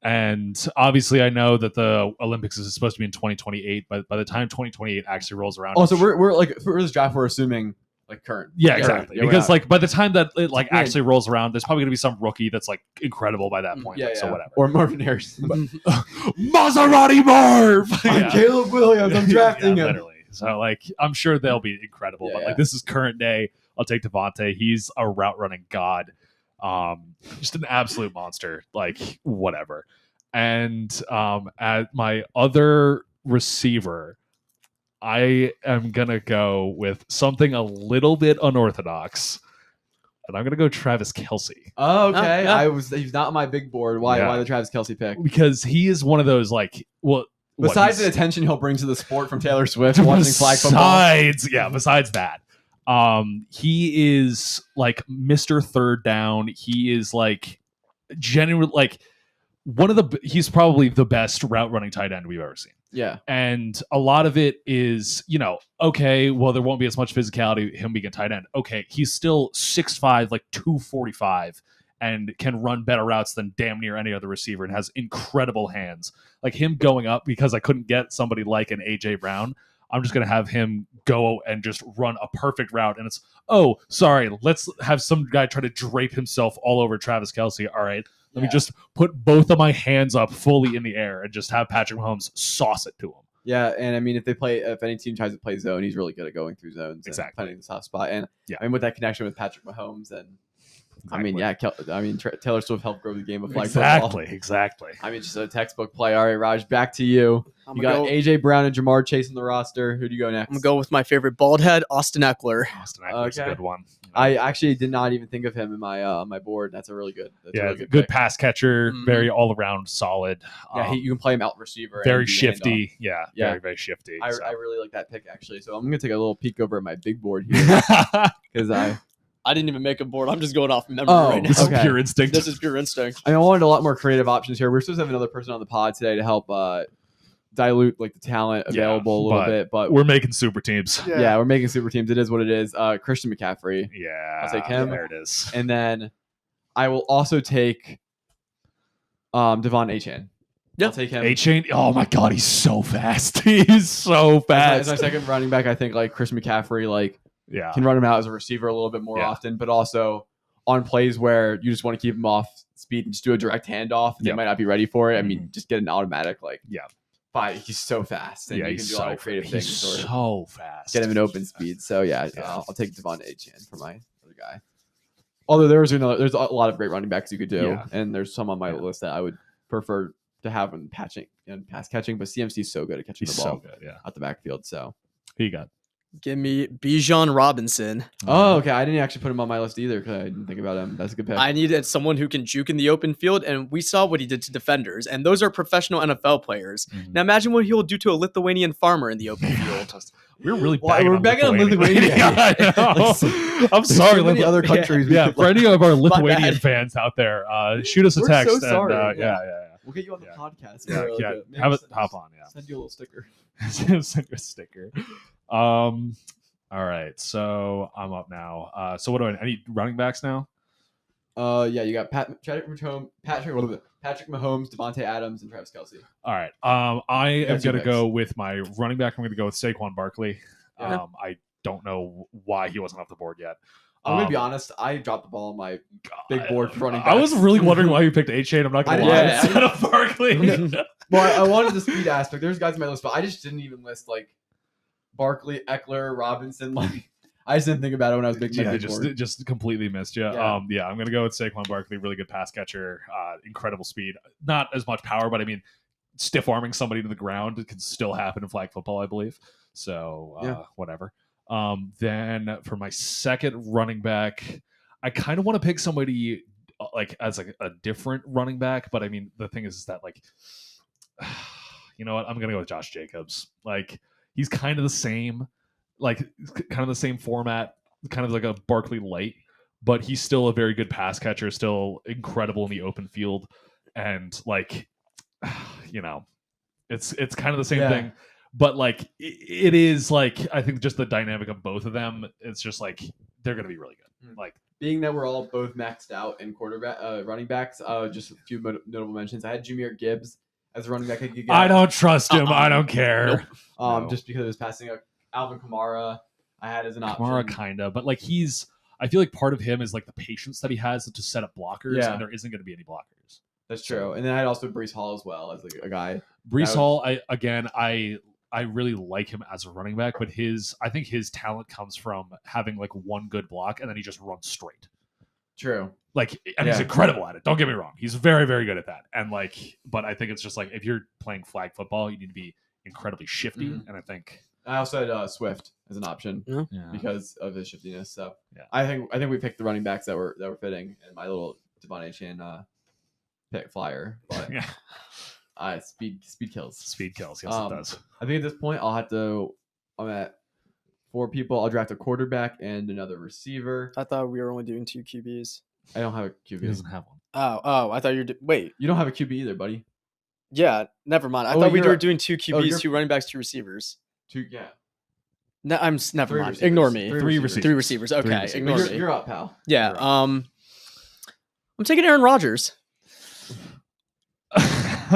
And obviously, I know that the Olympics is supposed to be in 2028, but by the time 2028 actually rolls around, also we're for this draft, we're assuming current. Yeah, exactly. Because by the time that it actually rolls around, there's probably gonna be some rookie that's incredible by that point. So whatever. Or Marvin Harrison. Maserati Marv. I'm Caleb Williams. I'm drafting him. Literally. So I'm sure they'll be incredible. But this is current day. I'll take Devontae. He's a route running god. Just an absolute monster. Whatever. And at my other receiver, I am going to go with something a little bit unorthodox, and I'm going to go Travis Kelce. Oh, okay. He's not on my big board. Why the Travis Kelce pick? Because he is one of those besides the attention he'll bring to the sport from Taylor Swift watching flag football. Besides that, He is like Mr. Third Down. He is like genuine, like he's probably the best route running tight end we've ever seen. Yeah. And a lot of it is, okay, well, there won't be as much physicality him being a tight end. Okay, he's still 6'5", like 245, and can run better routes than damn near any other receiver and has incredible hands. Like him going up, because I couldn't get somebody like an A.J. Brown, I'm just going to have him go and just run a perfect route. And it's, oh, sorry, let's have some guy try to drape himself all over Travis Kelce. All right, let me just put both of my hands up fully in the air and just have Patrick Mahomes sauce it to him. Yeah, and I mean, if any team tries to play zone, he's really good at going through zones and finding the soft spot. And I mean, with that connection with Patrick Mahomes, and Taylor Swift helped grow the game of flag football. Exactly. I mean, just a textbook play. All right, Raj, back to you. You got AJ Brown and Jamar Chase in the roster. Who do you go next? I'm gonna go with my favorite bald head, Austin Eckler. Austin Eckler's a good one. I actually did not even think of him in my my board. That's a really good. Good pass catcher, very all around solid. Yeah, you can play him out receiver. Very shifty. Yeah, very very shifty. I really like that pick actually. So I'm gonna take a little peek over at my big board here because I didn't even make a board. I'm just going off memory right now. This is pure instinct. This is pure instinct. I wanted a lot more creative options here. We're supposed to have another person on the pod today to help dilute like the talent available a little bit, but we're making super teams. Yeah, we're making super teams. It is what it is. Christian McCaffrey. Yeah, I'll take him. There it is. And then I will also take Devon Achane. Yeah, I'll take him. Achane. Oh my god, he's so fast. He's so fast. As my second running back, I think like Chris McCaffrey can run him out as a receiver a little bit more often, but also on plays where you just want to keep him off speed and just do a direct handoff. They might not be ready for it. I mean, just get an automatic he's so fast. And you can do a lot of creative things. He's so fast. Get him an open speed. So I'll take Devon Achane for my other guy. Although there's a lot of great running backs you could do, and there's some on my list that I would prefer to have in pass catching. But CMC is so good at catching the ball out the backfield. So who you got? Give me Bijan Robinson. Oh, okay. I didn't actually put him on my list either because I didn't think about him. That's a good pick. I needed someone who can juke in the open field, and we saw what he did to defenders, and those are professional NFL players. Mm-hmm. Now imagine what he will do to a Lithuanian farmer in the open field. We're really bagging on Lithuania. I'm sorry. So many other countries. For any of our Lithuanian fans out there, shoot us a text. So sorry. We'll get you on the podcast. Have it hop on. Send you a little sticker. Send you a sticker. All right, so I'm up now. So what do I need? Running backs now? You got Patrick Mahomes, Devontae Adams, and Travis Kelce. All right. I am going to go with my running back. I'm going to go with Saquon Barkley. I don't know why he wasn't off the board yet. I'm going to be honest. I dropped the ball on my big board for running backs. I was really wondering why you picked Achane. I'm not going to lie. Instead of Barkley. Well, I wanted the speed aspect. There's guys on my list, but I just didn't even list Barkley, Eckler, Robinson. I just didn't think about it when I was making my big board. Just completely missed you. I'm gonna go with Saquon Barkley. Really good pass catcher, incredible speed. Not as much power, but I mean, stiff arming somebody to the ground can still happen in flag football, I believe. So whatever. Then for my second running back, I kind of want to pick somebody as a different running back, but I mean the thing is that you know what? I'm gonna go with Josh Jacobs. He's kind of the same, format, kind of like a Barkley light, but he's still a very good pass catcher, still incredible in the open field, and it's kind of the same thing. But it is I think just the dynamic of both of them, it's just they're gonna be really good. Being that we're all both maxed out in quarterback running backs, just a few notable mentions. I had Jahmyr Gibbs as a running back. I don't trust him. I don't care. Nope. Just because it was passing up Alvin Kamara, I had as an option. Kamara kinda, but I feel like part of him is the patience that he has to set up blockers, and there isn't going to be any blockers. That's true. And then I had also Breece Hall as well as a guy. Breece Hall, I really like him as a running back, but I think his talent comes from having one good block and then he just runs straight. True. He's incredible at it. Don't get me wrong. He's very, very good at that. And but I think it's just if you're playing flag football, you need to be incredibly shifty. Mm-hmm. And I think I also had Swift as an option because of his shiftiness. So I think we picked the running backs that were fitting in my little Devon Achane pick flyer. But speed kills. Speed kills. Yes, it does. I think at this point I'm at 4 people. I'll draft a quarterback and another receiver. I thought we were only doing 2 QBs. I don't have a He QB. doesn't have one. Oh, I thought you were wait. You don't have a QB either, buddy. Yeah, never mind. I Oh, thought we you're- were doing 2 QBs, you're- 2 running backs, 2 receivers. 2, yeah. No, never 3 mind. receivers. Ignore me. 3 receivers. 3 receivers. Okay, receivers. ignore me. You're up, pal. Yeah. You're up. I'm taking Aaron Rodgers.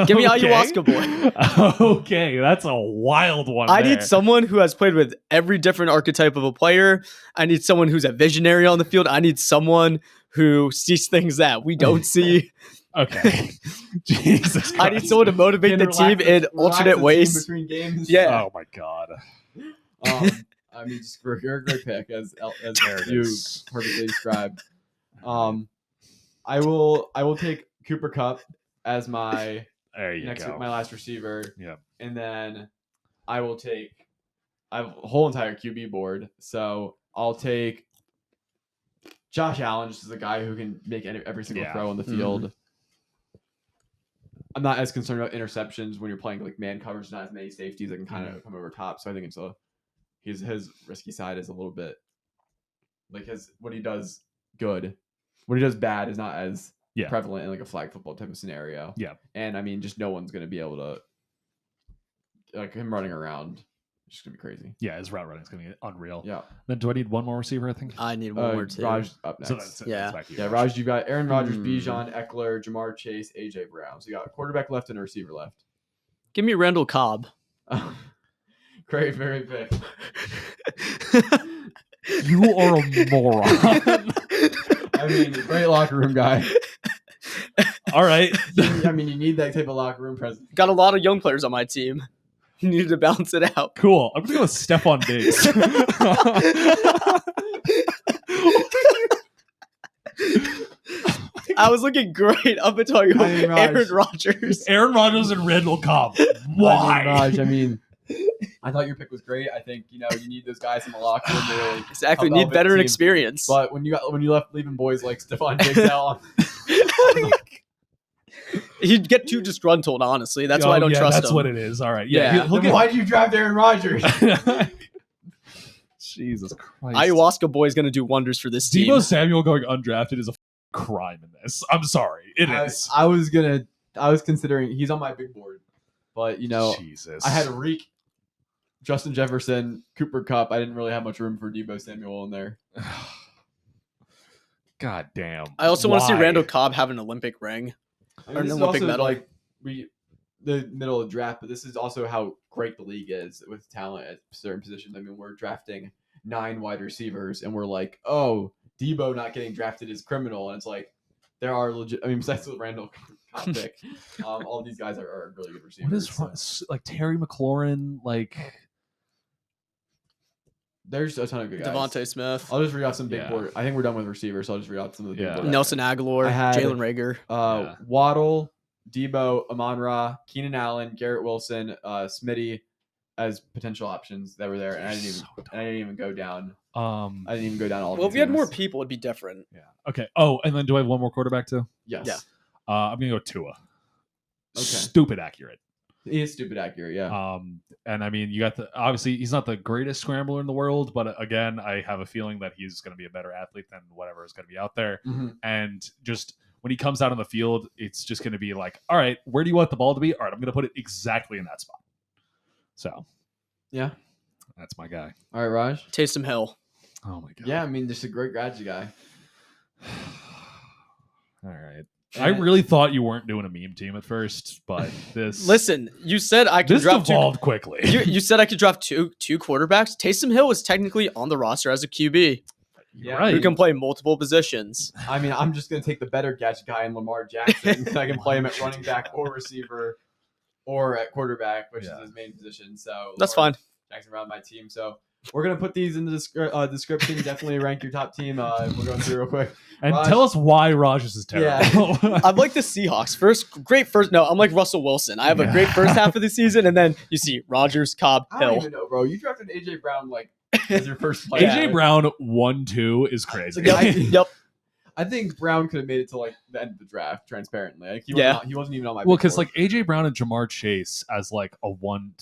Give me ayahuasca boy. Okay, that's a wild one. I there. need someone who has played with every different archetype of a player. I need someone who's a visionary on the field. I need someone who sees things that we don't see. Okay. Jesus Christ. I need someone to motivate the team in alternate ways. between games. Yeah. Oh my God. I mean, just for your great pick, as There it you is. perfectly described. I will take Cooper Kupp as my There you go. my last receiver. Yeah. And then I have a whole entire QB board. So I'll take Josh Allen, just as a guy who can make every single Yeah. throw on the field. I'm not as concerned about interceptions when you're playing like man coverage, not as many safeties that can kind of come over top. So I think his risky side is a little bit like what he does good. What he does bad is not as Yeah. prevalent in like a flag football type of scenario. Yeah. And I mean, just no one's going to be able to, like him running around. It's just going to be crazy. Yeah, his route running is going to be unreal. Yeah. Then do I need one more receiver, I think? I need one more too. Raj up next. So that's Yeah. back to you, Yeah, Raj, you've got Aaron Rodgers, Hmm. Bijan, Eckler, Jamar Chase, AJ Brown. So you got a quarterback left and a receiver left. Give me Randall Cobb. Great, very pick. You are a moron. I mean, great locker room guy. All right. I mean, you need that type of locker room presence. Got a lot of young players on my team. Needed to balance it out. Cool. I'm going to go with Stephon Diggs. I was looking great up until you I mean, Raj. Aaron Rodgers. Aaron Rodgers and Randall Cobb. Why? Raj, I mean, I thought your pick was great. I think you need those guys in the locker room to really Exactly. help Need elevate veteran the team. experience. But when you left leaving boys like Stephon Diggs out, He'd get too disgruntled, honestly. That's why I don't yeah, trust that's him. what it is. All right. Yeah. Yeah. then why did you draft Aaron Rodgers? Jesus Christ. Ayahuasca boy's going to do wonders for this team. Debo Samuel going undrafted is a crime in this. I'm sorry. It is. I was considering he's on my big board, but Jesus. I had Reek, Justin Jefferson, Cooper Kupp. I didn't really have much room for Debo Samuel in there. God damn. I also want to see Why? Randall Cobb have an Olympic ring. I Or an this is Olympic also, medal. like the middle of the draft, but this is also how great the league is with talent at certain positions. I mean, we're drafting 9 wide receivers, and we're like, oh, Debo not getting drafted is criminal, and it's like there are legit. I mean, besides the Randall Cobb pick, all these guys are really good receivers. What is so. wrong? Like Terry McLaurin? Like There's a ton of good guys. Devontae Smith. I'll just read out some big Yeah. board. I think we're done with receivers, so I'll just read out some of the big Yeah. board. Nelson Aguilar. I had- Jalen Rager. Yeah. Waddle, Debo, Amon-Ra, Keenan Allen, Garrett Wilson, Smitty as potential options that were there, and I didn't even go down. I didn't even go down all. Well, if these we had names. more people, it'd be different. yeah. Okay. Oh, and then do I have one more quarterback too? Yes. Yeah. I'm gonna go Tua. Okay. Stupid accurate. He is stupid accurate. Yeah. And I mean, you got obviously he's not the greatest scrambler in the world, but again, I have a feeling that he's going to be a better athlete than whatever is going to be out there. Mhm. And just when he comes out on the field, it's just going to be like, all right, where do you want the ball to be? All right, I'm going to put it exactly in that spot. So Yeah. that's my guy. All right, Raj. Taysom Hill. Oh my god. Yeah, I mean, just a great graduate guy. All right. I really thought you weren't doing a meme team at first, but this Listen, you said I could this draft evolved quickly. you said I could draft two quarterbacks. Taysom Hill is technically on the roster as a QB Yeah. Right. who can play multiple positions. I mean, I'm just gonna take the better gadget guy in Lamar Jackson, so I can play him at running back or receiver, or at quarterback, which is his main position. So That's Lamar fine. Jackson around my team. So we're gonna put these in the description. Definitely rank your top team. We're going through real quick. And Raj- tell us why Rogers is terrible. I'm like the Seahawks. No, I'm like Russell Wilson. I have a great first half of the season, and then you see Rodgers, Cobb, I don't Hill. even know, bro. You drafted AJ Brown like as your first player. AJ Brown 1-2 is crazy. Yep. I think Brown could have made it to like the end of the draft. Transparently, like he Yeah. he wasn't even on my. Well, big because board. like AJ Brown and Jamar Chase as like a 1.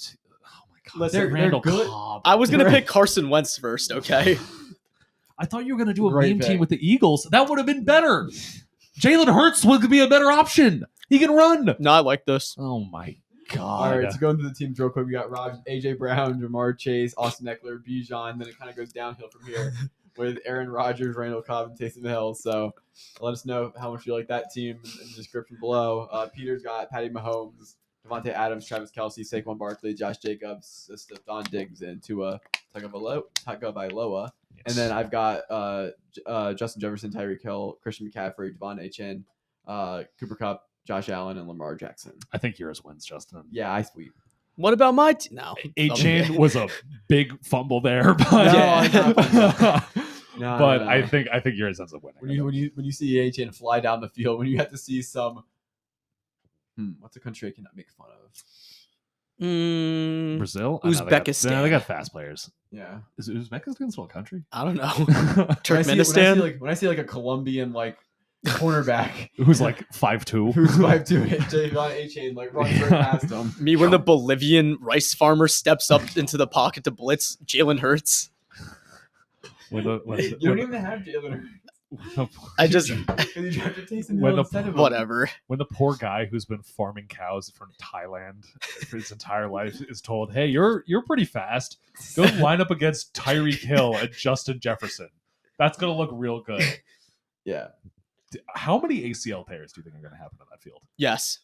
Oh my Listen, Randall good. Cobb. I was gonna pick Carson Wentz first. Okay. I thought you were gonna do a Great meme pick. team with the Eagles. That would have been better. Jalen Hurts would be a better option. He can run. No, I like this. Oh my All god. right, so going through the teams real quick, we got AJ Brown, Jamar Chase, Austin Eckler, Bijan. Then it kind of goes downhill from here with Aaron Rodgers, Randall Cobb, and Taysom Hill. So let us know how much you like that team in the description below. Peter's got Patty Mahomes, Devontae Adams, Travis Kelce, Saquon Barkley, Josh Jacobs, Stephon Diggs, and Tua Tagovailoa. Yes. And then I've got Justin Jefferson, Tyreek Hill, Christian McCaffrey, Devon Achane, Cooper Kupp, Josh Allen, and Lamar Jackson. I think yours wins, Justin. Yeah, I sweep. What about my team? No. A-Chain was a big fumble there, but No, but no. I think yours ends up winning. When you see A-Chain fly down the field, when you have to see some what's a country I cannot make fun of? Brazil, Uzbekistan. They got fast players. Yeah. Is Uzbekistan still a country? I don't know. Turkmenistan. When I see like a Colombian like cornerback Who's like 5'2", who's 5'2", Javon A-Chain like runs right past him. Me when the Bolivian rice farmer steps up into the pocket to blitz Jalen Hurts. You don't even have Jalen I just Hurts. You drafted Taysom When Hill the- instead of him. whatever. when the poor guy who's been farming cows from Thailand for his entire life is told, "Hey, you're pretty fast. Go line up against Tyreek Hill and Justin Jefferson. That's gonna look real good." Yeah. How many ACL tears do you think are gonna happen on that field? Yes.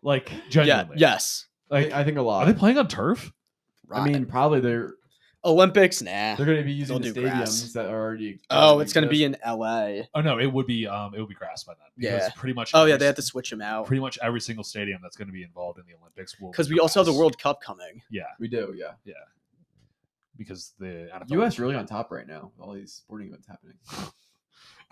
Like Yeah. genuinely? Yes. Like, I think a are lot. they playing on turf? I mean, probably they're Olympics, nah. going to be using They'll the do stadiums grass. that are already. Oh, it's gonna be in LA. Oh no, it would be grass by then. Because Yeah. pretty much. Oh yeah, they have to switch him out Pretty much every single stadium that's going to be involved in the Olympics will. because be we also have the grass. World Cup coming. Yeah, We do, yeah. because the NFL U.S. really on top right now. With all these sporting events happening.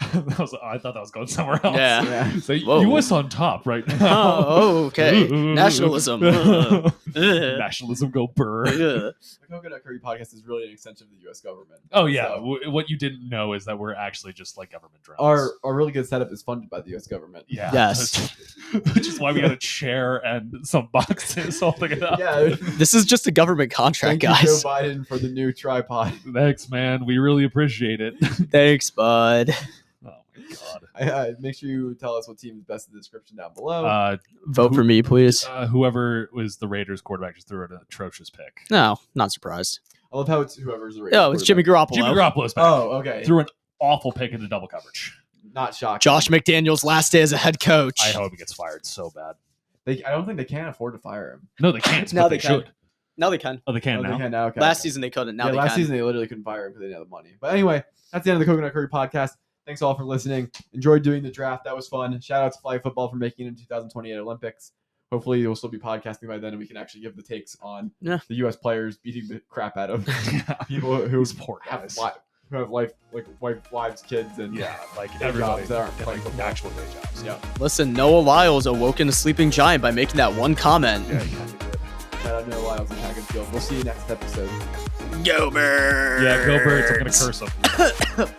I thought that was going somewhere else. Yeah. Yeah. So Whoa. U.S. on top right now. Oh, okay. Nationalism. Ugh. Nationalism go burr. Ugh. The Coconut Curry podcast is really an extension of the U.S. government. Oh yeah. So What you didn't know is that we're actually just like government drones. our really good setup is funded by the U.S. government. Yeah. Yes. Which is why we got a chair and some boxes holding it up. Yeah. This is just a government contract, Thank you, Joe guys. Biden, for the new tripod. Thanks, man. We really appreciate it. Thanks, bud. Oh my god. Make sure you tell us what team is best in the description down below. Vote for me, please. Whoever was the Raiders quarterback just threw an atrocious pick. No, not surprised. I love how it's whoever's the Raiders Oh, it's Jimmy quarterback. Garoppolo. Jimmy Garoppolo's back. Oh, okay. Threw an awful pick into double coverage. Not shocking. Josh McDaniels' last day as a head coach. I hope he gets fired so bad. I don't think they can afford to fire him. No, they can't. Now but they they can. should. No, they can. Oh, they can Oh, now. they can now. Okay. Last season they couldn't. Now they last can. season they literally couldn't fire him because they didn't have the money. But anyway, that's the end of the Coconut Curry podcast. Thanks all for listening. Enjoyed doing the draft. That was fun. Shout out to Flag Football for making it in 2028 Olympics. Hopefully we'll still be podcasting by then and we can actually give the takes on Yeah. the U.S. players beating the crap out of Yeah. people who These poor have guys. who have wives, kids, and Yeah, like Day everybody jobs that aren't and, playing like football. actual day jobs. Yeah. Listen, Noah Lyles awoken a sleeping giant by making that one comment. Yeah, you kind of did. Shout out to Noah Lyles and Tag and Field. We'll see you next episode. Go Birds! Yeah, go Birds. I'm gonna curse them.